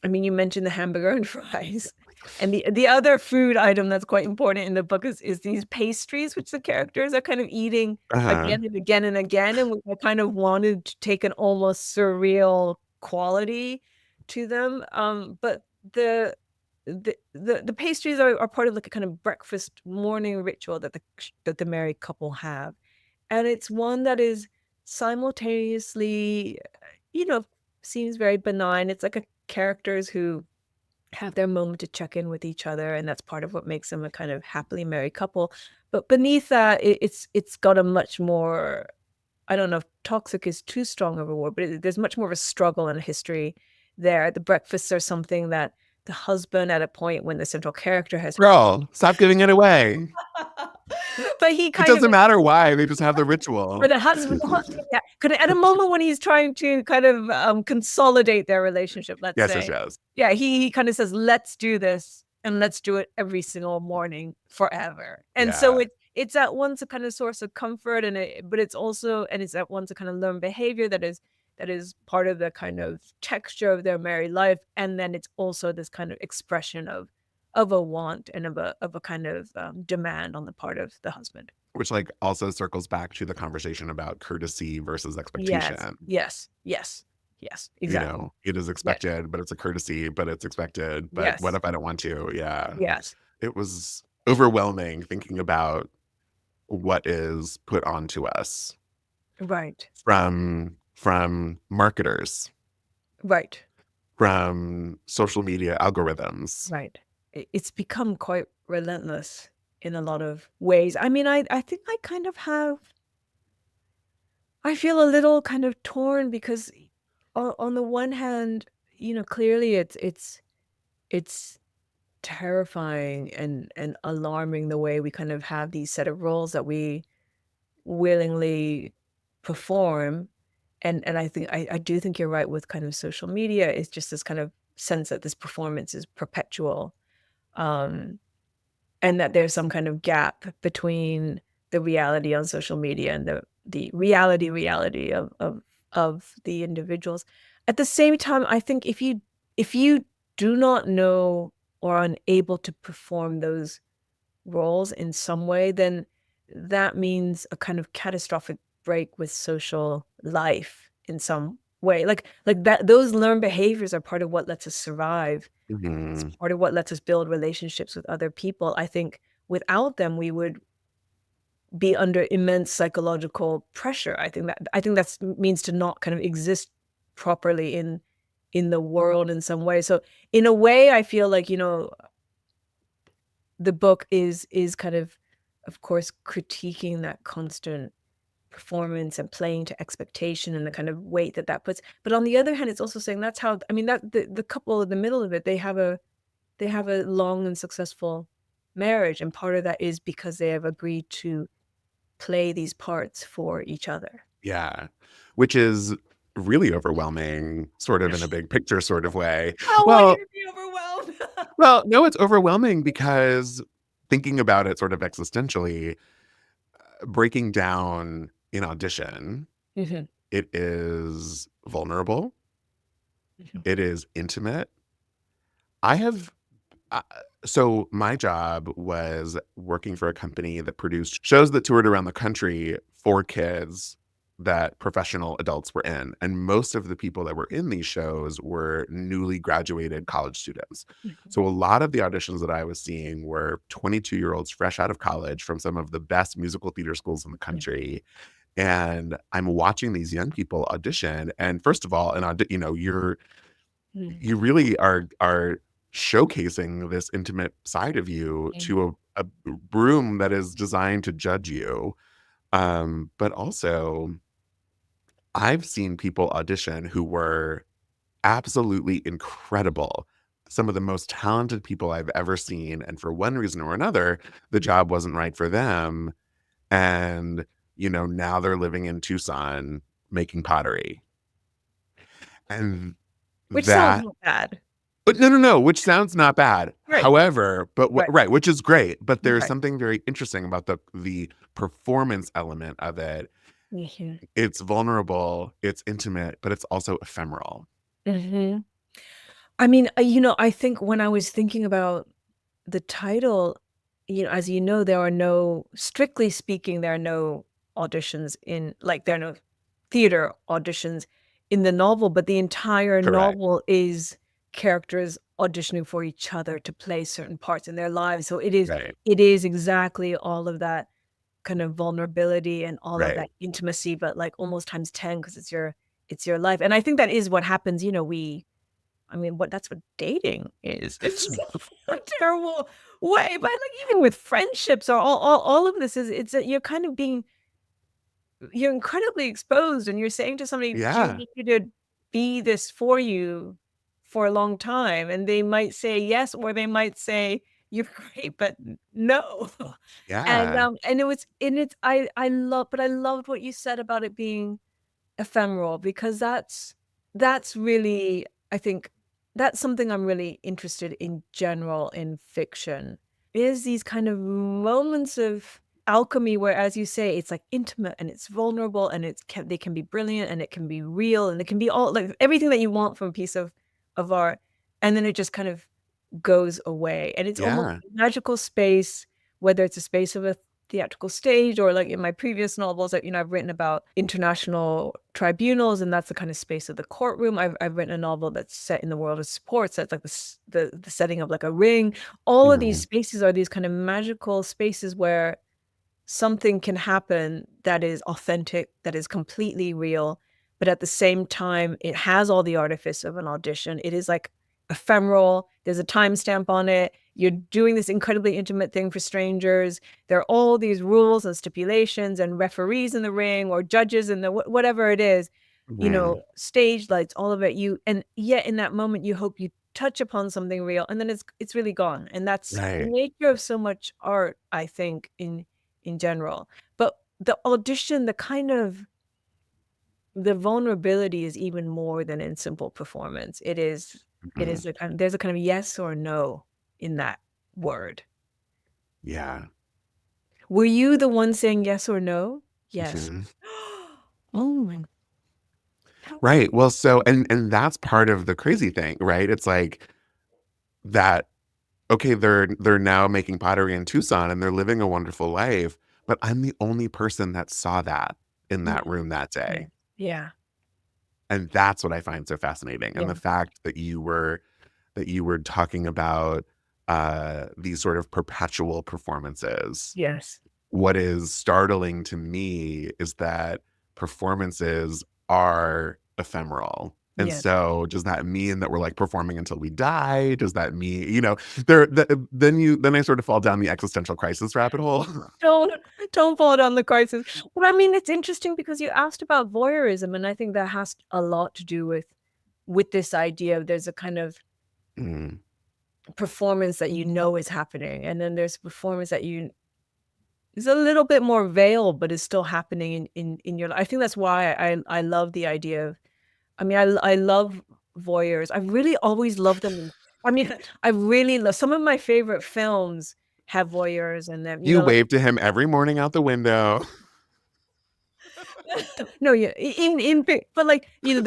I mean, you mentioned the hamburger and fries. And the other food item that's quite important in the book is these pastries, which the characters are kind of eating Uh-huh. again and again and again, and I kind of wanted to take an almost surreal quality to them. But the pastries are part of like a kind of breakfast morning ritual that the married couple have, and it's one that is simultaneously, you know, seems very benign. It's like a characters who have their moment to check in with each other, and that's part of what makes them a kind of happily married couple. But beneath that, it's got a much more, I don't know if toxic is too strong of a word, but there's much more of a struggle and a history there. The breakfasts are something that the husband, at a point when the central character has, Girl, stop giving it away. but he It kind of, doesn't matter why. They just have the or ritual. the husband, yeah, kinda at a moment when he's trying to kind of, consolidate their relationship, let's Yes, yes, say. yes. Yeah, he kinda says, "Let's do this, and let's do it every single morning forever." And so Yeah. it's at once a kind of source of comfort, but it's also, and it's at once a kind of learned behavior that is part of the kind of texture of their married life, and then it's also this kind of expression of a want and of a kind of, demand on the part of the husband. Which like also circles back to the conversation about courtesy versus Yes, expectation. yes, yes, yes, You exactly. know, it is Yes, expected, but it's a courtesy, but it's expected. But what yes, if I don't want to? Yeah. yes, It was overwhelming thinking about what is put onto us right, from marketers, right, from social media algorithms. right. It's become quite relentless in a lot of ways. I mean, I think I kind of have, I feel a little kind of torn because on the one hand, clearly it's terrifying and alarming the way we kind of have these set of roles that we willingly perform. And I think I do think you're right with kind of social media. It's just this kind of sense that this performance is perpetual, um, and that there's some kind of gap between the reality on social media and the reality of the individuals. At the same time, I think if you do not know or are unable to perform those roles in some way, then that means a kind of catastrophic break with social life in some way. Like that, those learned behaviors are part of what lets us survive. It's Mhm. part of what lets us build relationships with other people. I think without them, we would be under immense psychological pressure. I think that's means to not kind of exist properly in the world in some way. So in a way, I feel like, the book is kind of course, critiquing that constant performance and playing to expectation and the kind of weight that that puts. But on the other hand, it's also saying that's how, I mean, that the couple in the middle of it, they have a long and successful marriage, and part of that is because they have agreed to play these parts for each other. Yeah. Which is really overwhelming, sort of in a big picture sort of way. I want you Well, to be overwhelmed. no, it's overwhelming because thinking about it sort of existentially, breaking down in audition, Mhm, it is vulnerable, mhm, it is intimate. I have uh, so my job was working for a company that produced shows that toured around the country for kids that professional adults were in. And most of the people that were in these shows were newly graduated college students. mhm, So a lot of the auditions that I was seeing were 22-year-olds fresh out of college from some of the best musical theater schools in the mhm, country. And I'm watching these young people audition. And first of all, mhm, you really are showcasing this intimate side of you mhm. to a room that is designed to judge you. But also, I've seen people audition who were absolutely incredible. Some of the most talented people I've ever seen. And for one reason or another, the job wasn't right for them. And, now they're living in Tucson making pottery. And Which sounds that not bad. But no, which sounds not bad. Right, However, but right, right, which is great, but there's right. something very interesting about the performance element of it. Mhm. It's vulnerable, it's intimate, but it's also ephemeral. Mhm. I mean, I think when I was thinking about the title, as you know, there are no strictly speaking, there are no auditions in like, there are no theater auditions in the novel, but the entire Correct. novel is characters auditioning for each other to play certain parts in their lives. So Right. it is exactly all of that kind of vulnerability and all of Right. that intimacy, but like almost times 10 because it's your life. And I think that is what happens, I mean, that's what dating is. It's a terrible way, but, like, even with friendships or all of this is it's that you're incredibly exposed, and you're saying to somebody, "Do you Yeah. want me to be this for you for a long time?" And they might say yes, or they might say, "You're great, but no." Yeah. And I loved what you said about it being ephemeral because that's really I think that's something I'm really interested in general in fiction, is these kind of moments of alchemy where, as you say, it's, like, intimate and it's vulnerable and they can be brilliant and it can be real and it can be all like, everything that you want from a piece of art, and then it just kind of goes away, and it's almost Yeah. a magical space, whether it's a space of a theatrical stage or, like, in my previous novels that, I've written about international tribunals, and that's the kind of space of the courtroom. I've written a novel that's set in the world of sports, that's like the setting of, like, a ring. All of these Mhm. spaces are these kind of magical spaces where something can happen that is authentic, that is completely real, but at the same time, it has all the artifice of an audition. It is, like, ephemeral, there's a timestamp on it, you're doing this incredibly intimate thing for strangers, there are all these rules and stipulations and referees in the ring or judges in the whatever it is, Mhm. stage lights, all of it, and yet in that moment, you hope you touch upon something real, and then it's really gone, and that's the Right. nature of so much art, I think, in general. But the audition, the vulnerability is even more than in simple performance. It is Mhm. a kind there's a kind of yes or no in that word. Yeah. Were you the one saying yes or no? Yes. Mhm. Oh my how Right. Well, so and that's part of the crazy thing, right? It's like that okay, they're now making pottery in Tucson and they're living a wonderful life, but I'm the only person that saw that in yeah, that room that yeah, day. yeah, And that's what I find so fascinating. And yeah, the fact that you were talking about these sort of perpetual performances. yes, What is startling to me is that performances are ephemeral. And yes. so does that mean that we're like performing until we die? Does that mean, then I sort of fall down the existential crisis rabbit hole. Don't don't fall down the crisis. But I mean, it's interesting because you asked about voyeurism, and I think that has a lot to do with this idea of there's a kind of Mm, performance that is happening, and then there's performance that you is a little bit more veiled, but is still happening in your life. I think that's why I love the idea of I mean, I love voyeurs. I really always loved them. I mean, I really love some of my favorite films have voyeurs in them, you like wave to him every morning out the window. no, yeah, in big but, like, Yeah,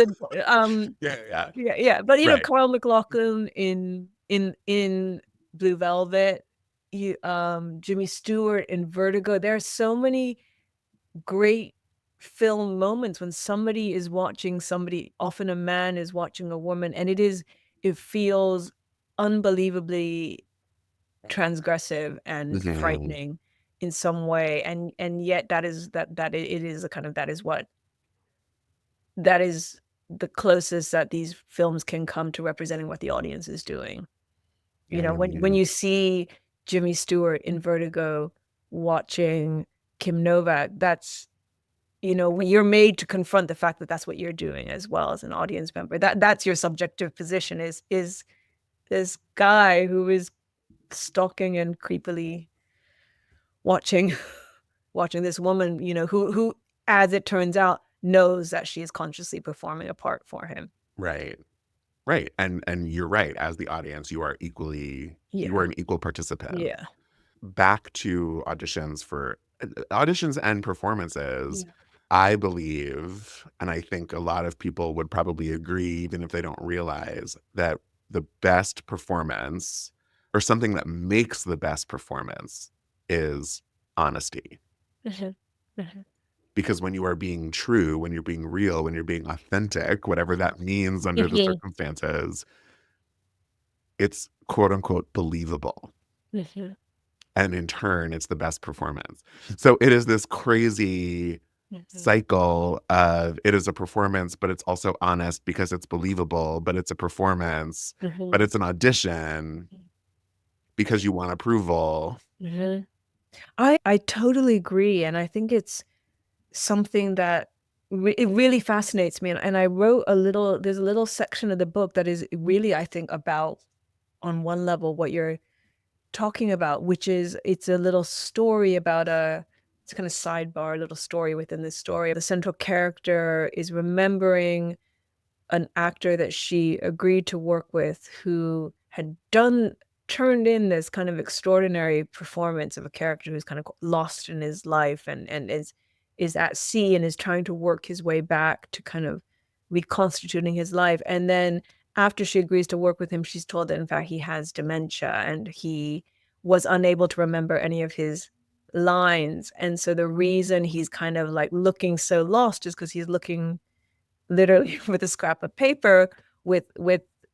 yeah. yeah, yeah, but, Right. Carl McLachlan in Blue Velvet, Jimmy Stewart in Vertigo, there are so many great film moments when somebody is watching somebody often a man is watching a woman, and it feels unbelievably transgressive and Mhm. frightening in some way, and yet it is a kind of that is the closest that these films can come to representing what the audience is doing. Yeah, When yeah. you see Jimmy Stewart in Vertigo watching Kim Novak, when you're made to confront the fact that that's what you're doing as well as an audience member. That's your subjective position is this guy who is stalking and creepily watching watching this woman, who, as it turns out, knows that she is consciously performing a part for him. Right. Right. And you're right. As the audience, you are Yeah. an equal participant. Yeah. Back to auditions and performances. Yeah. I believe, and I think a lot of people would probably agree, even if they don't realize, that the best performance or something that makes the best performance is honesty. Mhm. Mhm. Because when you are being true, when you're being real, when you're being authentic, whatever that means under the Mhm. circumstances, it's quote unquote believable. Mhm. And in turn, it's the best performance. So it is this crazy Mhm. cycle of it is a performance, but it's also honest because it's believable, but it's a performance, but Mhm. it's an audition because you want approval. Mhm. I totally agree, and I think it's something that it really fascinates me, and I wrote a little there's a little section of the book that is really, I think, about, on one level, what you're talking about, which is it's a little story about it's kind of sidebar, a little story within this story. The central character is remembering an actor that she agreed to work with who had turned in this kind of extraordinary performance of a character who's kind of lost in his life and is at sea and is trying to work his way back to kind of reconstituting his life. And then after she agrees to work with him, she's told that in fact he has dementia and he was unable to remember any of his lines. And so the reason he's kind of like looking so lost is because he's looking literally with a scrap of paper with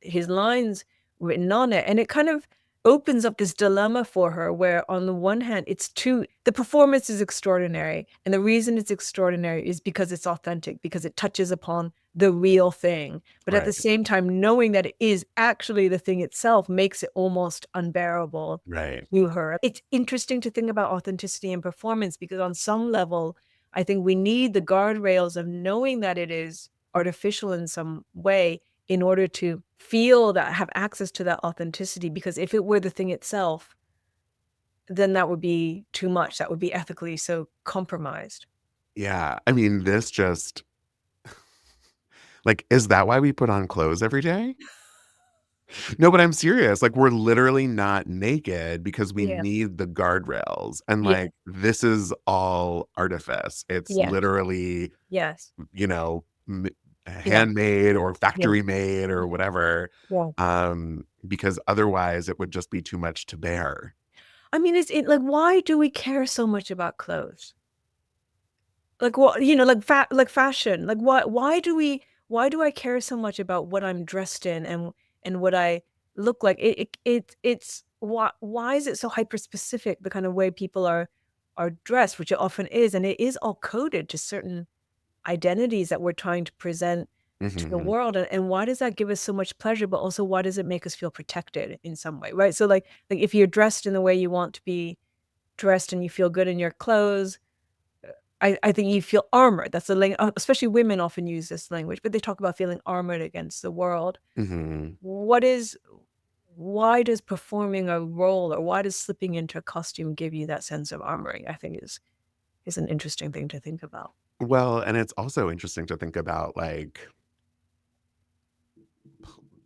his lines written on it, and it kind of opens up this dilemma for her where on the one hand the performance is extraordinary, and the reason it's extraordinary is because it's authentic, because it touches upon the real thing, but at the Right. same time knowing that it is actually the thing itself makes it almost unbearable Right. to her. It's interesting to think about authenticity and performance because on some level I think we need the guardrails of knowing that it is artificial in some way in order to feel that, have access to that authenticity, because if it were the thing itself, then that would be too much. That would be ethically so compromised. Yeah. I mean, this just like, is that why we put on clothes every day? No, but I'm serious. Like, we're literally not naked because we Yeah. need the guardrails. And Yeah. like, this is all artifice. It's Yes. literally, Yes. you know, Yeah. handmade or Yeah. factory made or whatever. Yeah. Because otherwise it would just be too much to bear. I mean, it's it like why do we care so much about clothes? Like what, like fashion. Like why do I care so much about what I'm dressed in and what I look like? It's why is it so hyper specific, the kind of way people are dressed, which it often is, and it is all coded to certain identities that we're trying to present to the Hmm. world, and why does that give us so much pleasure, but also why does it make us feel protected in some way, right? So like if you're dressed in the way you want to be dressed and you feel good in your clothes, I think you feel armored. That's the especially women often use this language, but they talk about feeling armored against the world. Hmm. What is why does performing a role or why does slipping into a costume give you that sense of armoring? I think is an interesting thing to think about. Well, and it's also interesting to think about like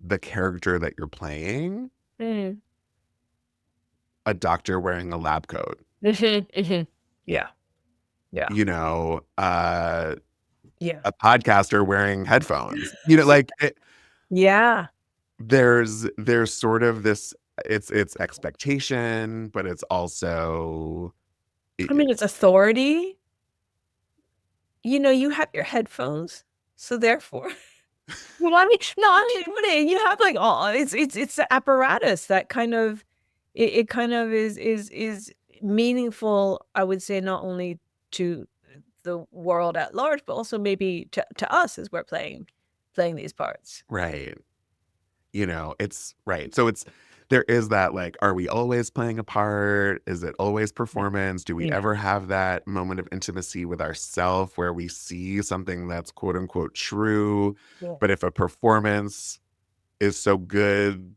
the character that you're playing, Mm. a doctor wearing a lab coat, Mhm, mhm. Yeah, yeah, you know, yeah. a podcaster wearing headphones. Like Yeah. there's sort of this it's expectation, but it's also I mean, it's authority. You have your headphones, so therefore well, I mean, no, I mean, really, you have like all it's the apparatus that kind of it kind of is meaningful, I would say, not only to the world at large, but also maybe to us as we're playing these parts. right. It's right. So there is that like, are we always playing a part? Is it always Yeah. performance? Do we Yeah. ever have that moment of intimacy with ourself where we see something that's quote unquote true? Yeah. But if a performance is so good,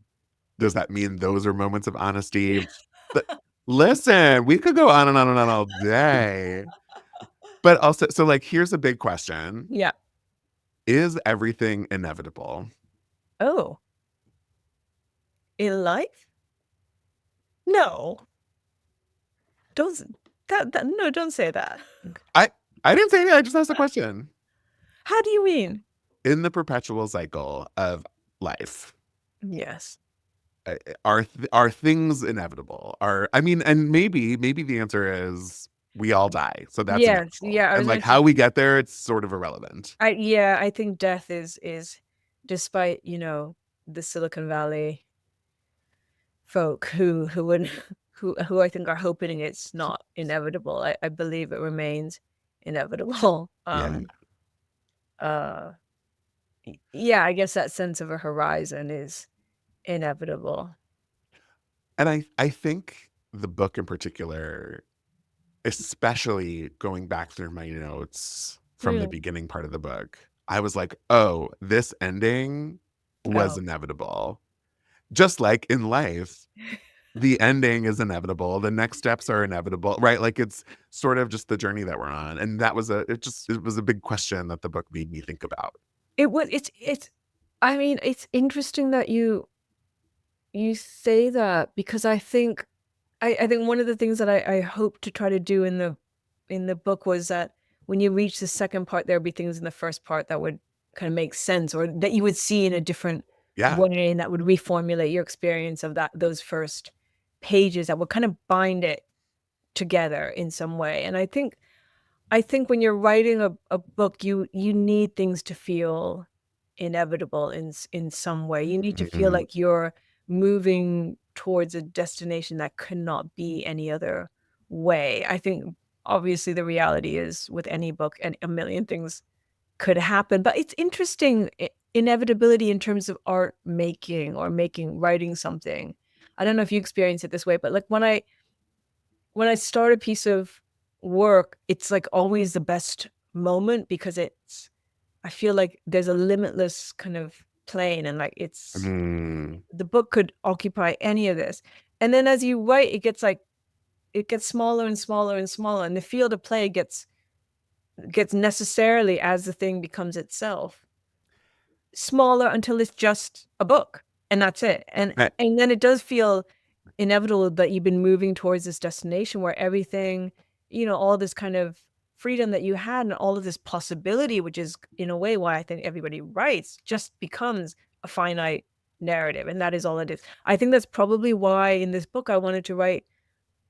does that mean those are moments of honesty? But listen, we could go on and on and on all day. But also, so like, here's a big question. Yeah. Is everything inevitable? Oh, in life? No. Don't s that no, don't say that. I I didn't say anything. I just asked a question. How do you mean? In the perpetual cycle of life, Yes. are things inevitable? And maybe the answer is we all die, so that's Yes. inevitable. Yeah. I And was like going to. how we get there, it's sort of irrelevant. I think death is, despite the Silicon Valley folk who would who I think are hoping it's not inevitable. I believe it remains inevitable. Yeah. Uh, yeah, I guess that sense of a horizon is inevitable. And I think the book in particular, especially going back through my notes from the Mm. beginning part of the book, I was like, oh, this ending was Oh, inevitable. Just like in life, the ending is inevitable. The next steps are inevitable, right? Like it's sort of just the journey that we're on. And that was it was a big question that the book made me think about. it's I mean, it's interesting that you say that, because I think one of the things that I hope to try to do in the book was that when you reach the second part, there'd be things in the first part that would kind of make sense, or that you would see in a different Yeah. way, and that would reformulate your experience of those first pages, that would kind of bind it together in some way. And I think when you're writing a book, you need things to feel inevitable in some way. You need to feel Mhm. like you're moving towards a destination that could not be any other way. I think obviously the reality is with any book and a million things could happen, but it's interesting, inevitability in terms of art making, or writing something. I don't know if you experience it this way, but like when I start a piece of work, it's like always the best moment, because I feel like there's a limitless kind of plane, and like Mm. the book could occupy any of this. And then as you write, it gets smaller and smaller and smaller, and the field of play gets necessarily, as the thing becomes itself, smaller until it's just a book, and that's it. And I- and then it does feel inevitable that you've been moving towards this destination where everything, all this kind of freedom that you had, and all of this possibility, which is in a way why I think everybody writes, just becomes a finite narrative, and that is all it is. I think that's probably why in this book I wanted to write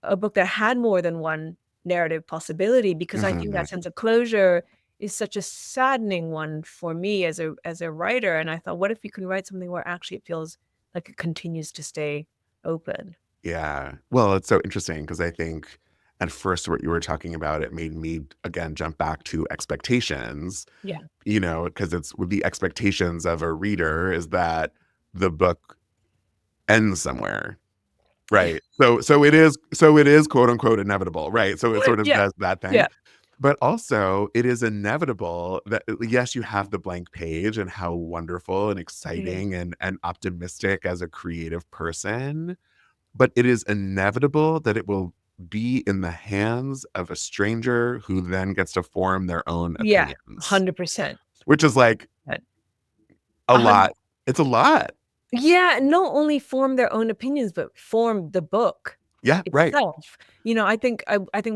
a book that had more than one narrative possibility, because I think Mhm. that sense of closure is such a saddening one for me as a writer. And I thought, what if you can write something where actually it feels like it continues to stay open? Yeah. Well, it's so interesting because I think at first what you were talking about, it made me again jump back to expectations, Yeah. because it's with the expectations of a reader is that the book ends somewhere. Right. So it is quote unquote inevitable, right? So it sort of Yeah. does that thing. Yeah. But also it is inevitable that yes, you have the blank page and how wonderful and Mhm. exciting and optimistic as a creative person, but it is inevitable that it will be in the hands of a stranger who then gets to form their own Yeah. opinions, 100%. which is like a A hun lot. It's a lot. Yeah, not only form their own opinions, but form the book Yeah, right. itself. I think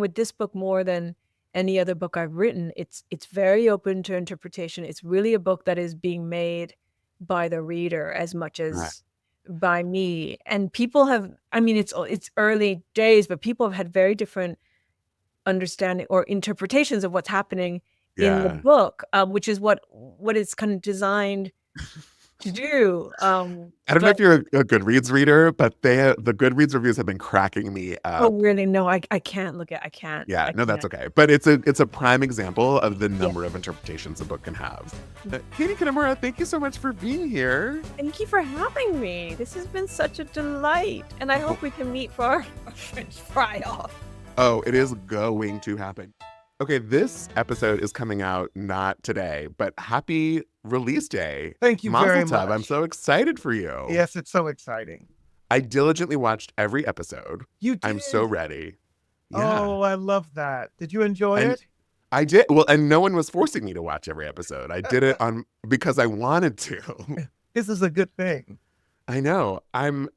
with this book more than any other book I've written, it's very open to interpretation. It's really a book that is being made by the reader as much Right. as by me. And people have, I mean, it's early days, but people have had very different understanding or interpretations of what's happening in the Yeah. book, which is what it's kind of designed to do. I don't know But if you're a Goodreads reader, but the Goodreads reviews have been cracking me oh, up. really? No, I can't look at Yeah, I no, that's can't. okay. But it's a prime example of the Yeah. number of interpretations a book can have. Katie Kitamura, thank you so much for being here. Thank you for having me. This has been such a delight, and I hope we can meet for our French fry off. Oh, it is going to happen. Okay, this episode is coming out not today, but happy release day. Thank you Mazel very tov. I'm much. so excited for you. Yes, it's so exciting. I diligently watched every episode. You I'm so did. ready. Yeah. Oh, I love that. Did you enjoy And it? I did. Well, and no one was forcing me to watch every episode. I did it on because I wanted to. This is a good thing. I know. I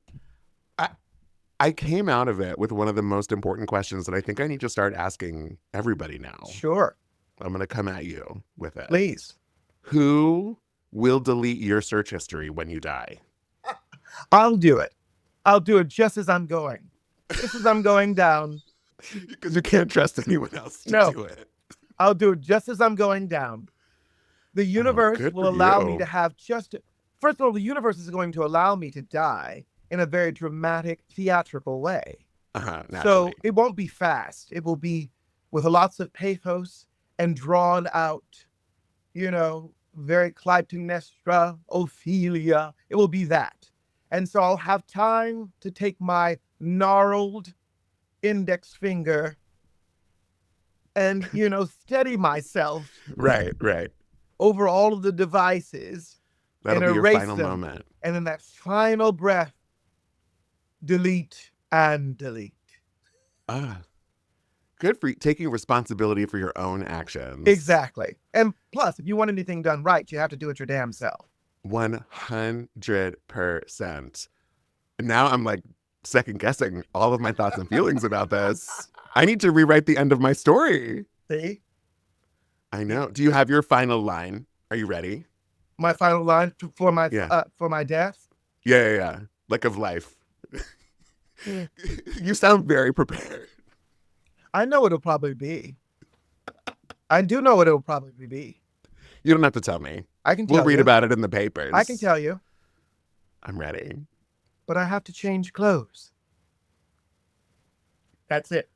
I came out of it with one of the most important questions that I think I need to start asking everybody now. Sure. I'm going to come at you with it. Please. Who will delete your search history when you die? I'll do it. I'll do it just as I'm going. Just as I'm going down. Because you can't trust anyone else to No. do it. I'll do it just as I'm going down. The universe good will for allow you. me to have first of all, the universe is going to allow me to die in a very dramatic, theatrical way. So Naturally. it won't be fast. It will be with lots of pathos and drawn out, very Clytemnestra, Ophelia. It will be that. And so I'll have time to take my gnarled index finger and, steady myself Right. over all of the devices That'll and be your erase final them. moment. And in that final breath, delete and delete. Good for you, taking responsibility for your own actions. Exactly. And plus, if you want anything done right, you have to do it your damn self. 100%. Now I'm like second guessing all of my thoughts and feelings about this. I need to rewrite the end of my story. See? I know. Do you have your final line? Are you ready? My final line for my Yeah. for my death. Yeah. Like of life. You sound very prepared. I know it'll probably be. I do know what it'll probably be. You don't have to tell me. I can tell We'll read you. about it in the papers. I can tell you, I'm ready. but I have to change clothes. That's it.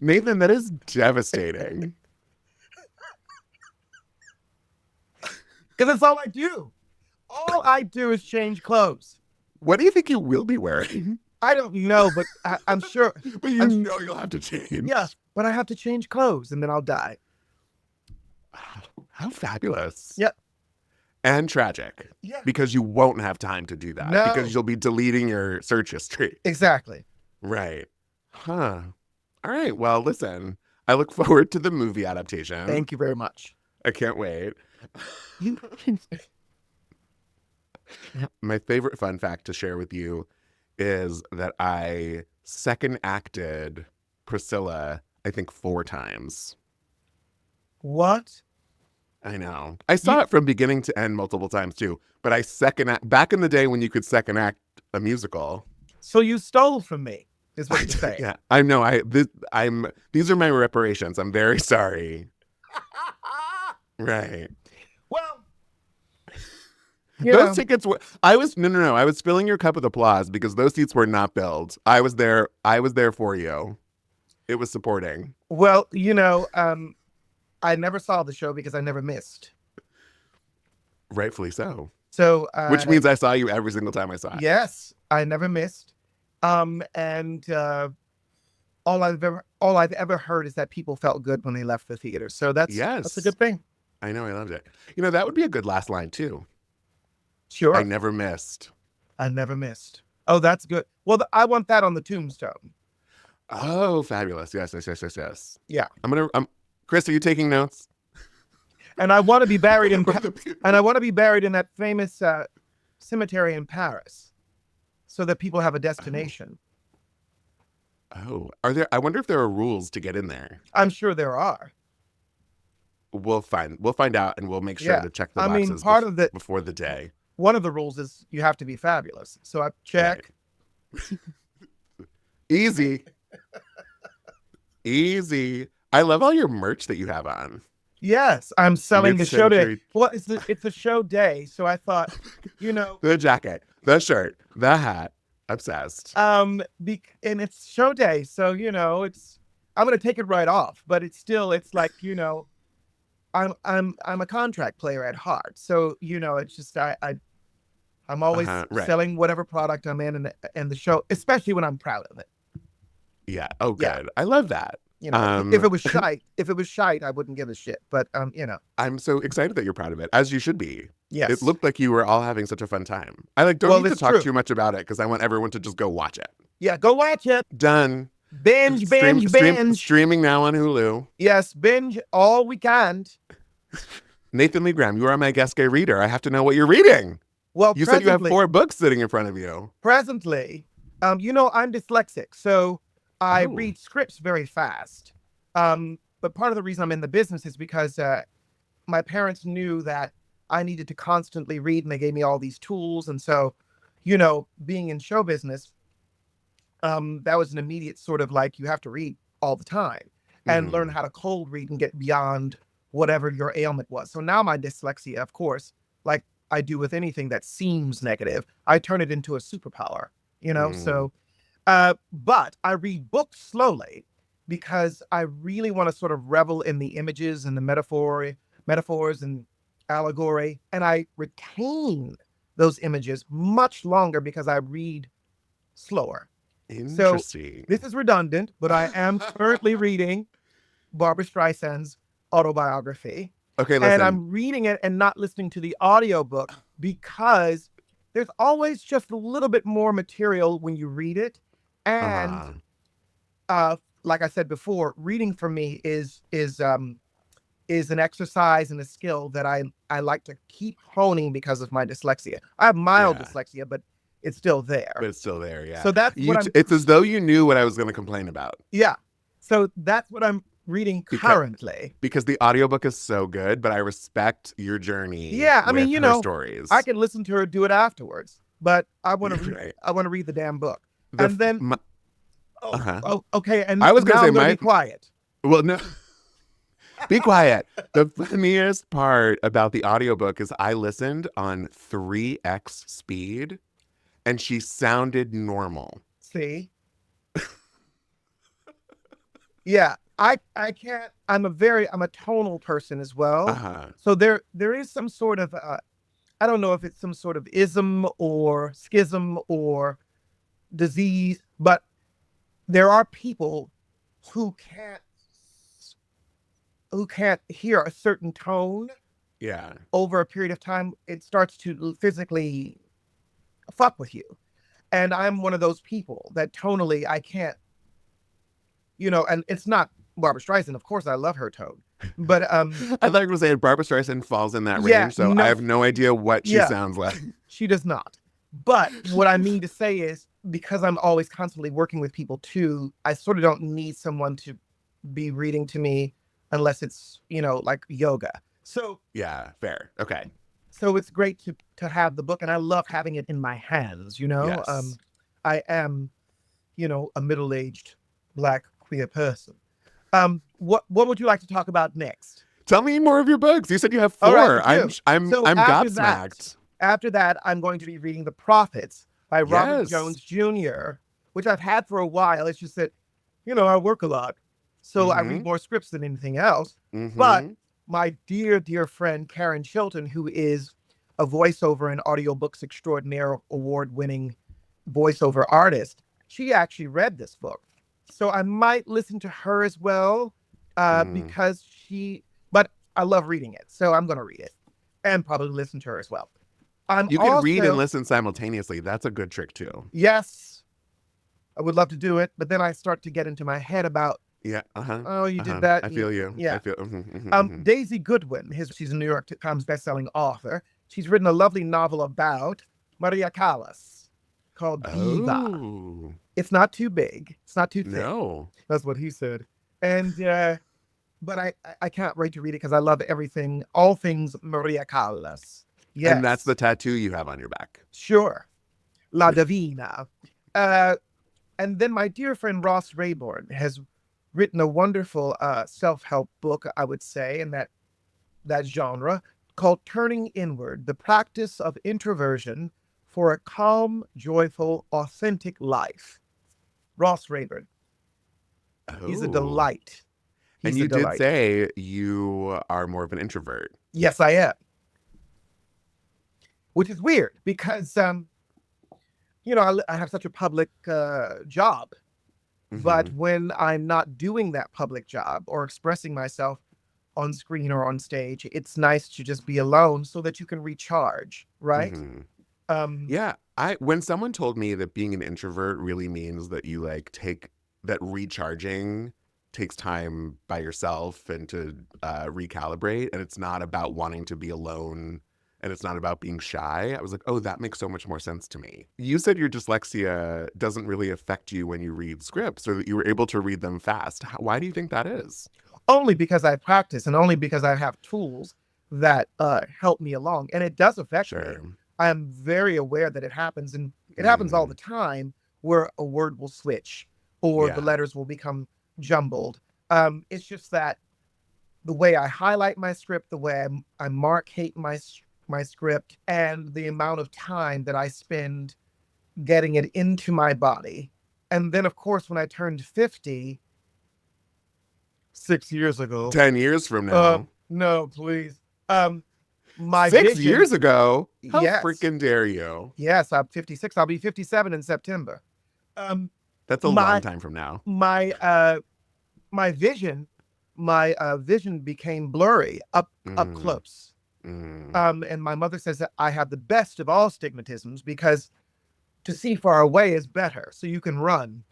Nathan, that is devastating. Because that's all I do. All I do is change clothes. What do you think you will be wearing? I don't know, but I'm sure. But you know you'll have to change. Yeah, but I have to change clothes and then I'll die. How fabulous. Yep. And tragic. Yeah. Because you won't have time to do that. No. Because you'll be deleting your search history. Exactly. Right. Huh. All right. Well, listen, I look forward to the movie adaptation. Thank you very much. I can't wait. My favorite fun fact to share with you is that I second acted Priscilla, I think 4 times. What? I know. I saw it from beginning to end multiple times too, but I second act back in the day when you could second act a musical. So you stole from me, is what you're saying. Yeah, I know. These are my reparations. I'm very sorry. Right. Well, Those tickets were. I was no. I was filling your cup with applause because those seats were not billed. I was there for you. It was supporting. Well, I never saw the show because I never missed. Rightfully so. So, Which means I saw you every single time I saw it. yes, I never missed. And all I've ever heard is that people felt good when they left the theater. So that's a good thing. I know. I loved it. That would be a good last line too. Sure. I never missed. I never missed. Oh, that's good. Well, I want that on the tombstone. Oh, fabulous. Yes. Yeah. Chris, are you taking notes? And I want to be buried in that famous cemetery in Paris, so that people have a destination. Oh, I wonder if there are rules to get in there. I'm sure there are. We'll find out, and we'll make sure to check the boxes before the day. One of the rules is you have to be fabulous. So I check. Right. Easy. I love all your merch that you have on. Yes, I'm selling the show day. Mid-century. Well, it's a show day, so I thought, The jacket, the shirt, the hat. Obsessed. and it's show day, so I'm gonna take it right off, but it's like I'm a contract player at heart, so it's just I'm always right. selling whatever product I'm in and the show, especially when I'm proud of it. Yeah. Oh, good. Yeah. I love that. If it was shite, I wouldn't give a shit. But I'm so excited that you're proud of it, as you should be. Yes. It looked like you were all having such a fun time. I don't need to talk too much about it because I want everyone to just go watch it. Yeah, go watch it. Done. Binge. Streaming now on Hulu. Yes, binge all weekend. Nathan Lee Graham, you are my guest gay reader. I have to know what you're reading. Well, you said you have 4 books sitting in front of you. Presently, I'm dyslexic, so I Oh. read scripts very fast. But part of the reason I'm in the business is because my parents knew that I needed to constantly read, and they gave me all these tools. And so, being in show business, that was an immediate sort of like, you have to read all the time and learn how to cold read and get beyond whatever your ailment was. So now my dyslexia, of course, like I do with anything that seems negative, I turn it into a superpower, So, but I read books slowly because I really want to sort of revel in the images and the metaphors and allegory. And I retain those images much longer because I read slower. So Interesting. this is redundant, but I am currently reading Barbara Streisand's autobiography. Okay, And listen. I'm reading it and not listening to the audiobook because there's always just a little bit more material when you read it. And like I said before, reading for me is an exercise and a skill that I like to keep honing because of my dyslexia. I have mild dyslexia, but it's still there. But it's still there, yeah. So that's what I'm. It's as though you knew what I was going to complain about. Yeah. So that's what I'm reading currently. Because the audiobook is so good, but I respect your journey. Yeah, I mean, her stories. I can listen to her do it afterwards, but I want to I want to read the damn book. And then okay, and I was going to say be quiet. Well, no. Be quiet. The funniest part about the audiobook is I listened on 3x speed and she sounded normal. See? Yeah, I can't. I'm a tonal person as well. So there is some sort of I don't know if it's some sort of ism or schism or disease, but there are people who can't hear a certain tone. Yeah. Over a period of time, it starts to physically fuck with you. And I'm one of those people that tonally I can't, and it's not Barbara Streisand. Of course, I love her tone. But I thought you were going to say Barbara Streisand falls in that range, Yeah, so no. I have no idea what she sounds like. She does not. But what I mean to say is, because I'm always constantly working with people too, I sort of don't need someone to be reading to me unless it's, like yoga. So Yeah, fair. Okay. so it's great to have the book, and I love having it in my hands, Yes. I am, a middle-aged Black queer person. What would you like to talk about next? Tell me more of your books. You said you have 4. All right, I do. I'm So gobsmacked. After that, I'm going to be reading The Prophets by Robert Yes. Jones Jr., which I've had for a while. It's just that, I work a lot. So I read more scripts than anything else. But my dear, dear friend, Karen Chilton, who is a voiceover and audiobooks extraordinaire award-winning voiceover artist, she actually read this book. So I might listen to her as well because but I love reading it. So I'm going to read it and probably listen to her as well. You can read and listen simultaneously. That's a good trick too. Yes, I would love to do it. But then I start to get into my head about, Yeah. oh, you did that. I feel you. Yeah. I feel. Daisy Goodwin, she's a New York Times bestselling author. She's written a lovely novel about Maria Callas called Diva. Oh. It's not too big. It's not too thick. No. That's what he said. And but I can't wait to read it because I love everything, all things Maria Callas. Yes. And that's the tattoo you have on your back. Sure. La Divina. And then my dear friend Ross Rayborn has written a wonderful self-help book, I would say, in that genre, called Turning Inward, the Practice of Introversion for a Calm, Joyful, Authentic Life. Ross Rayborn. He's a delight. And you did say you are more of an introvert. Yes, I am. Which is weird because, I have such a public job. But when I'm not doing that public job or expressing myself on screen or on stage, it's nice to just be alone so that you can recharge, right? Yeah. When someone told me that being an introvert really means that you that recharging takes time by yourself and to recalibrate, and it's not about wanting to be alone and it's not about being shy, I was like, oh, that makes so much more sense to me. You said your dyslexia doesn't really affect you when you read scripts, or that you were able to read them fast. Why do you think that is? Only because I practice and only because I have tools that help me along. And it does affect me. Sure. I am very aware that it happens, and it happens all Mm. the time where a word will switch or the Yeah. letters will become jumbled. It's just that the way I highlight my script, the way I markate my script, and the amount of time that I spend getting it into my body. And then, of course, when I turned 50, 6 years ago, 10 years from now. no, please. My 6 vision, years ago? How yes, freaking dare you? yes, I'm 56. I'll be 57 in September. Um, That's a my long time from now. my my vision, vision became blurry up Mm. close. Mm. And my mother says that I have the best of all stigmatisms because to see far away is better, so you can run.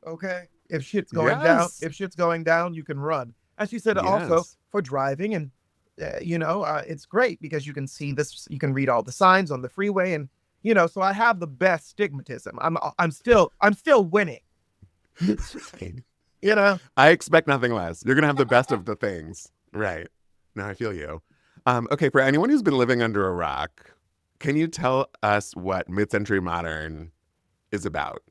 Okay, if shit's going down, Yes. you can run. And she said also Yes. for driving, and it's great because you can see this, you can read all the signs on the freeway, and so I have the best stigmatism. I'm still winning. You know, I expect nothing less. You're going to have the best of the things. Right. No, I feel you. Okay, for anyone who's been living under a rock, can you tell us what mid-century modern is about?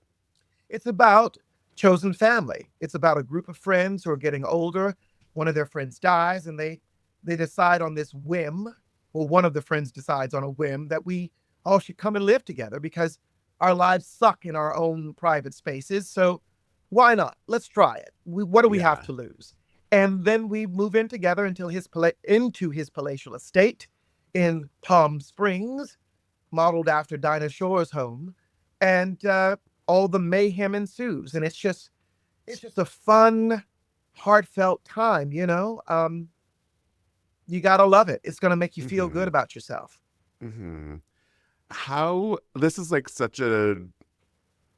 it's about chosen family. It's about a group of friends who are getting older. One of their friends dies, and they decide on this whim, or one of the friends decides on a whim, that we all should come and live together because our lives suck in our own private spaces. So why not? Let's try it. What do we have Yeah. to lose? And then we move in together until into his palatial estate in Palm Springs, modeled after Dinah Shore's home, and all the mayhem ensues. And it's just a fun, heartfelt time. You gotta love it. It's gonna make you feel good Mhm. about yourself. Mhm. How this is like such a,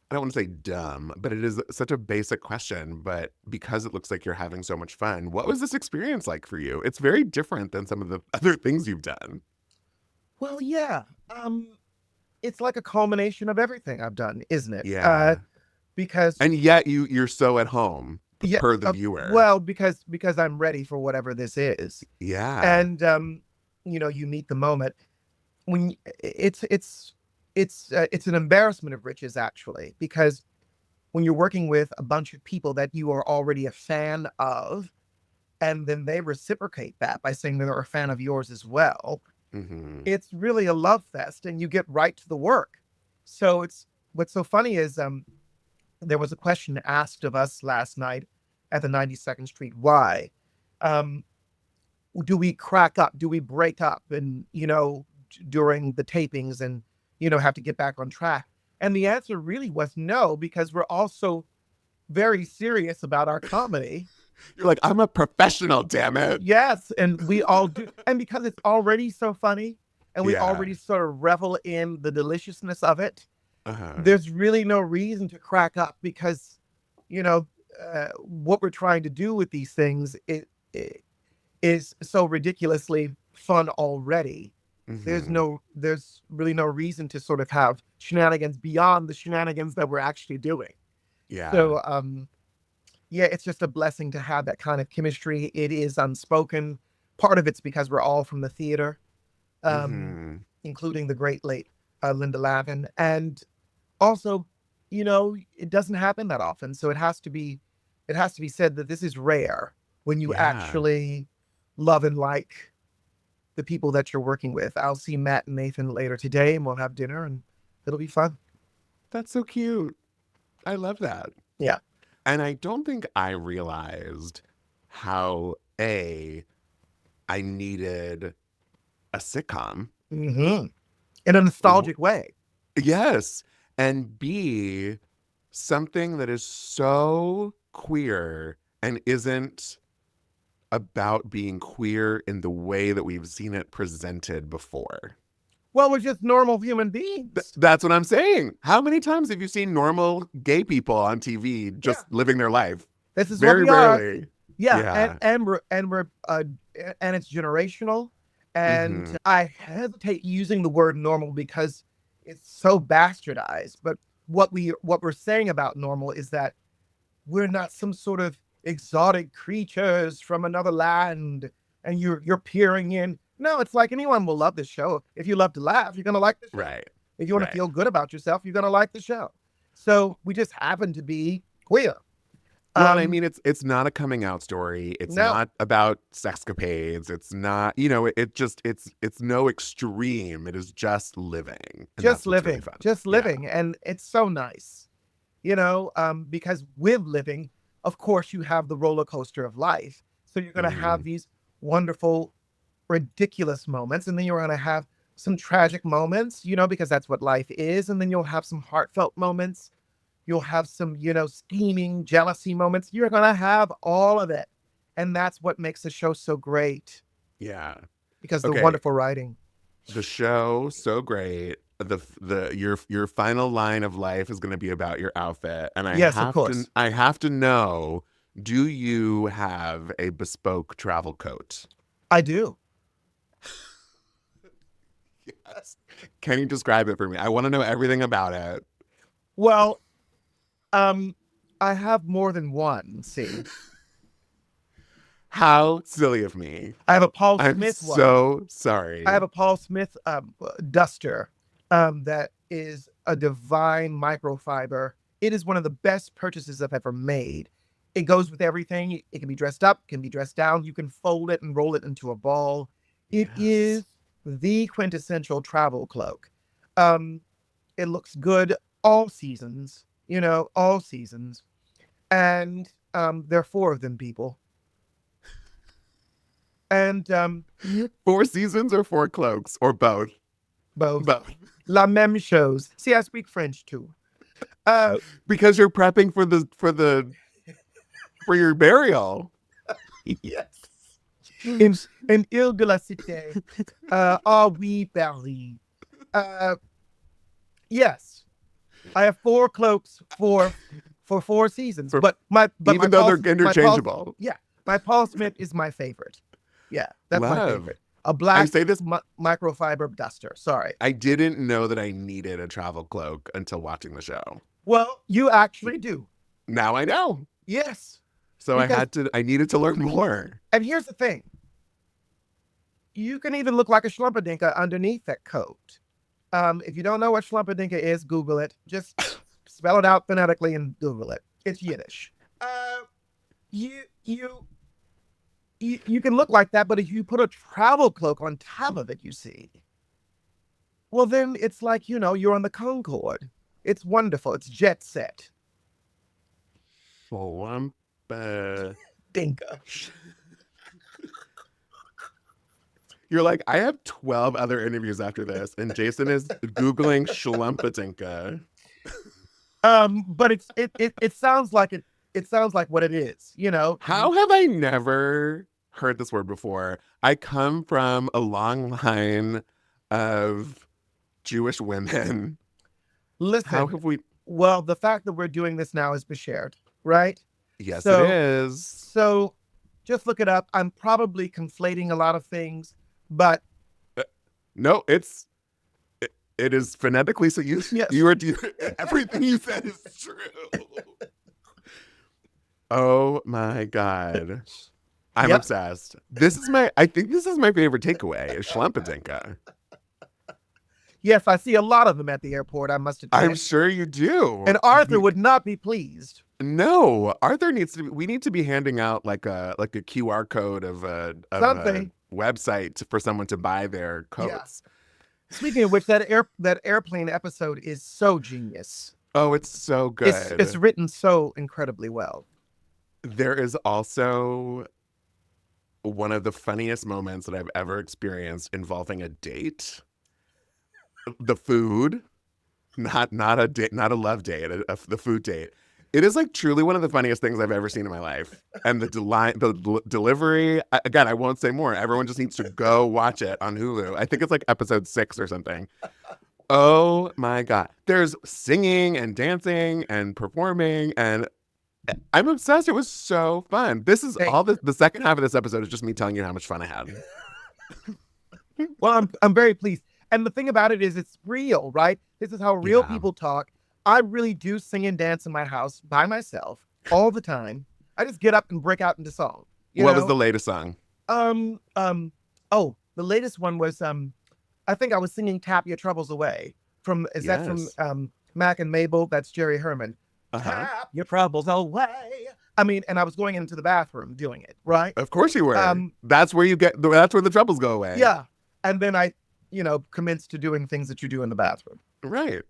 I don't want to say dumb, but it is such a basic question. But because it looks like you're having so much fun, what was this experience like for you? It's very different than some of the other things you've done. Well, yeah. It's like a culmination of everything I've done, isn't it? Yeah. Because And yet you're so at home yeah, per the viewer. well, because I'm ready for whatever this is, Yeah. and you meet the moment when it's an embarrassment of riches, actually, because when you're working with a bunch of people that you are already a fan of, and then they reciprocate that by saying they're a fan of yours as well, Hmm. it's really a love fest, and you get right to the work. So what's so funny is there was a question asked of us last night at the 92nd Street Y. Um, do we crack up? Do we break up? And during the tapings, and have to get back on track? And the answer really was no, because we're also very serious about our comedy. You're like, I'm a professional, damn it. Yes, and we all do. And because it's already so funny, and we Yeah. already sort of revel in the deliciousness of it, Uh-huh. there's really no reason to crack up, because what we're trying to do with these things is so ridiculously fun already. Mhm. There's really no reason to sort of have shenanigans beyond the shenanigans that we're actually doing. Yeah. So yeah, it's just a blessing to have that kind of chemistry. It is unspoken. Part of it's because we're all from the theater, Mhm. including the great late Linda Lavin. And also, it doesn't happen that often. So it has to be said that this is rare when you Yeah. actually love and like the people that you're working with. I'll see Matt and Nathan later today, and we'll have dinner, and it'll be fun. That's so cute. I love that. Yeah. And I don't think I realized how I needed a sitcom. Hmm. In a nostalgic way. Yes. And B, something that is so queer and isn't about being queer in the way that we've seen it presented before. Well, we're just normal human beings. That's what I'm saying. How many times have you seen normal gay people on TV just living their life? This is Very what we are. rarely. Yeah, Yeah. and we're and it's generational, And I hesitate using the word normal because it's so bastardized. But what we're saying about normal is that we're not some sort of exotic creatures from another land and you're peering in. No, it's like anyone will love this show. If you love to laugh, you're gonna like the show. Right. If you want to feel good about yourself, you're gonna like the show. So we just happen to be queer. Well, I mean, it's not a coming out story. It's not about sexcapades. It's not, it's no extreme. It is just living. And just that's what's living, really fun. just living. And it's so nice, because with living, of course, you have the roller coaster of life. So you're going to have these wonderful, ridiculous moments. And then you're going to have some tragic moments, because that's what life is. And then you'll have some heartfelt moments. You'll have some, steaming jealousy moments. You're going to have all of it. And that's what makes the show so great. Yeah. Because the wonderful writing. The show, so great. Your final line of life is going to be about your outfit. And of course. I have to know, do you have a bespoke travel coat? I do. Yes. Can you describe it for me? I want to know everything about it. Well, I have more than one, see. How silly of me. I have a Paul Smith one. I'm so sorry. I have a Paul Smith duster that is a divine microfiber. It is one of the best purchases I've ever made. It goes with everything. It can be dressed up, can be dressed down. You can fold it and roll it into a ball. It is the quintessential travel cloak. It looks good all seasons. All seasons. And there are 4 of them, people. And 4 seasons or 4 cloaks or both? Both. La même chose. See, I speak French too. Because you're prepping for your burial. Yes. In Ile de la Cité. Oui, Paris. Yes. I have 4 cloaks for 4 seasons, but even though they're interchangeable. My Paul Smith is my favorite. Yeah, that's my favorite. A black I say this microfiber duster. Sorry, I didn't know that I needed a travel cloak until watching the show. Well, you actually do. Now I know. Yes. So I needed to learn more. And here's the thing: you can even look like a Schlumpadinka underneath that coat. If you don't know what Schlumpadinka is, Google it. Just spell it out phonetically and Google it. It's Yiddish. You can look like that, but if you put a travel cloak on top of it, well, then it's like, you're on the Concorde. It's wonderful. It's jet set. Dinka. You're like, I have 12 other interviews after this, and Jason is Googling Schlumpadinka. But it sounds like it. It sounds like what it is, How have I never heard this word before? I come from a long line of Jewish women. Listen, how have we? Well, the fact that we're doing this now is shared, right? Yes, it is. So just look it up. I'm probably conflating a lot of things, but no, it is phonetically. So you are everything you said is true. Oh my God. I'm obsessed. I think this is my favorite takeaway is Schlumpadinka. Yes, I see a lot of them at the airport, I must admit. I'm sure you do. And Arthur would not be pleased. No, Arthur we need to be handing out like a QR code of a website for someone to buy their coats. Yeah. Speaking of which, that airplane episode is so genius. Oh, it's so good. It's written so incredibly well. There is also one of the funniest moments that I've ever experienced involving a date. The food, not a date, not a love date, the food date. It is like truly one of the funniest things I've ever seen in my life. And the delivery, again, I won't say more. Everyone just needs to go watch it on Hulu. I think it's like episode 6 or something. Oh my God. There's singing and dancing and performing, and I'm obsessed. It was so fun. This is all the second half of this episode is just me telling you how much fun I had. Well, I'm very pleased. And the thing about it is it's real, right? This is how real Yeah. people talk. I really do sing and dance in my house by myself all the time. I just get up and break out into song. What was the latest song? Oh, the latest one was I think I was singing Tap Your Troubles Away that from Mac and Mabel? That's Jerry Herman. Uh-huh. Tap your troubles away. I mean, and I was going into the bathroom doing it, right? Of course you were. That's where the troubles go away. Yeah. And then I, commenced to doing things that you do in the bathroom. Right.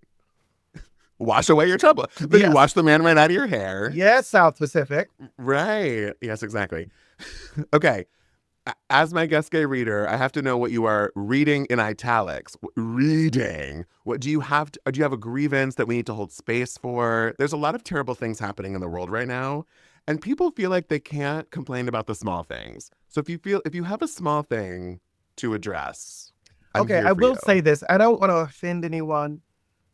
Wash away your trouble. Then you wash the man right out of your hair. Yes, South Pacific. Right. Yes, exactly. Okay. As my guest gay reader, I have to know what you are reading in italics. Reading. What do you have? Do you have a grievance that we need to hold space for? There's a lot of terrible things happening in the world right now, and people feel like they can't complain about the small things. So if you have a small thing to address, Okay, I will say this. I don't want to offend anyone,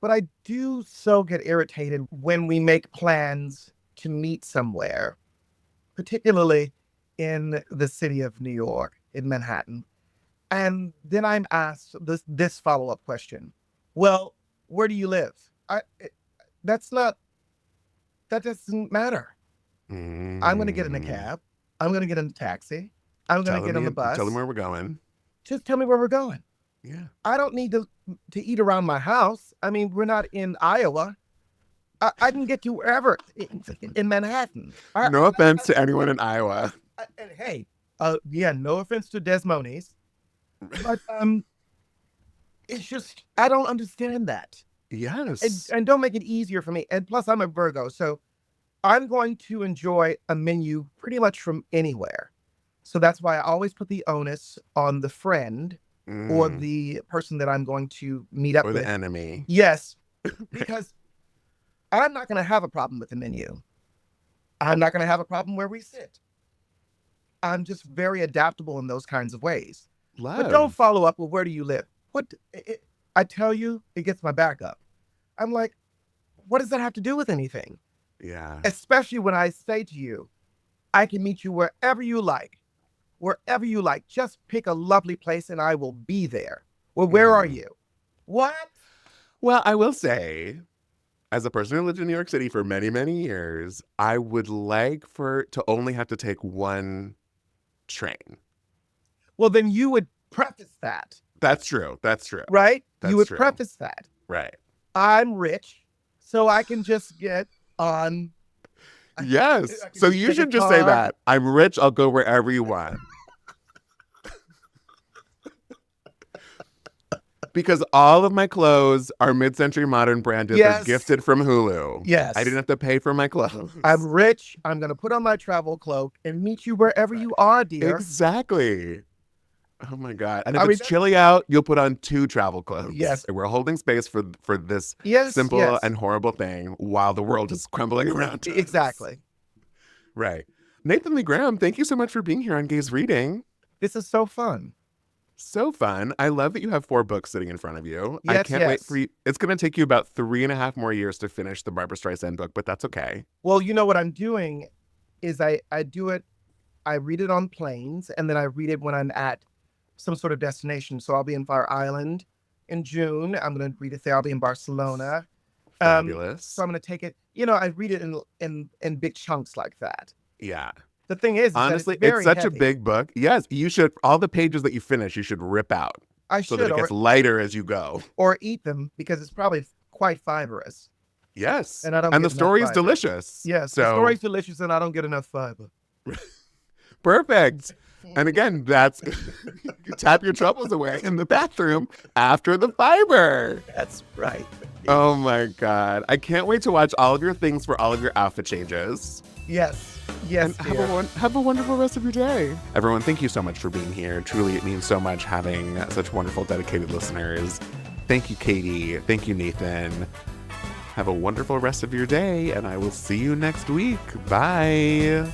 but I do so get irritated when we make plans to meet somewhere, particularly in the city of New York, in Manhattan. And then I'm asked this follow-up question. Well, where do you live? That doesn't matter. I'm going to get in a cab. I'm going to get in a taxi. I'm going to get on the bus. Tell them where we're going. Just tell me where we're going. Yeah. I don't need to eat around my house. I mean, we're not in Iowa. I can get to wherever in Manhattan. No offense to anyone in Iowa. And hey, no offense to Des Moines, but it's just I don't understand that. Yes. And don't make it easier for me. And plus, I'm a Virgo, so I'm going to enjoy a menu pretty much from anywhere. So that's why I always put the onus on the friend or the person that I'm going to meet up with. Or the enemy. Yes, because I'm not going to have a problem with the menu. I'm not going to have a problem where we sit. I'm just very adaptable in those kinds of ways. Love. But don't follow up with where do you live? I tell you, it gets my back up. I'm like, what does that have to do with anything? Yeah. Especially when I say to you, I can meet you wherever you like. Wherever you like. Just pick a lovely place and I will be there. Well, where are you? What? Well, I will say, as a person who lived in New York City for many, many years, I would like to only have to take one train. Well, then you would preface that. That's true. Right? That's you would true. preface that. Right. I'm rich, so I can just get on. Yes. I can So just you take a should just say car. that. I'm rich. I'll go wherever you want. Because all of my clothes are mid-century modern branded. Yes. They're gifted from Hulu. Yes. I didn't have to pay for my clothes. I'm rich. I'm going to put on my travel cloak and meet you wherever you are, dear. Exactly. Oh my God. And if I mean, it's chilly out, you'll put on 2 travel clothes. Yes. And we're holding space for this Yes, simple yes. and horrible thing while the world is crumbling around us. Exactly. Right. Nathan Lee Graham, thank you so much for being here on Gays Reading. This is so fun. So fun. I love that you have 4 books sitting in front of you. I Yes, can't wait yes. for you. It's going to take you about 3.5 more years to finish the Barbra Streisand book, but that's okay. Well, you know what I'm doing is I read it on planes, and then I read it when I'm at some sort of destination. So I'll be in Fire Island in June. I'm going to read it there. I'll be in Barcelona. Fabulous. So I'm going to take it, I read it in big chunks like that. Yeah. The thing is Honestly, that it's such heavy. a big book. Yes, you should. All the pages that you finish, you should rip out I so should, that it gets lighter as you go. or eat them because it's probably quite fibrous. Yes. And I don't And get the enough story is fiber. delicious. Yes, So the story's delicious and I don't get enough fiber. perfect. And again, that's you tap your troubles away in the bathroom after the fiber. That's right. Oh my God. I can't wait to watch all of your things for all of your outfit changes. Yes. Yes, And dear. have a wonderful rest of your day. Everyone, thank you so much for being here. Truly, it means so much having such wonderful, dedicated listeners. Thank you, Katie. Thank you, Nathan. Have a wonderful rest of your day, and I will see you next week. Bye.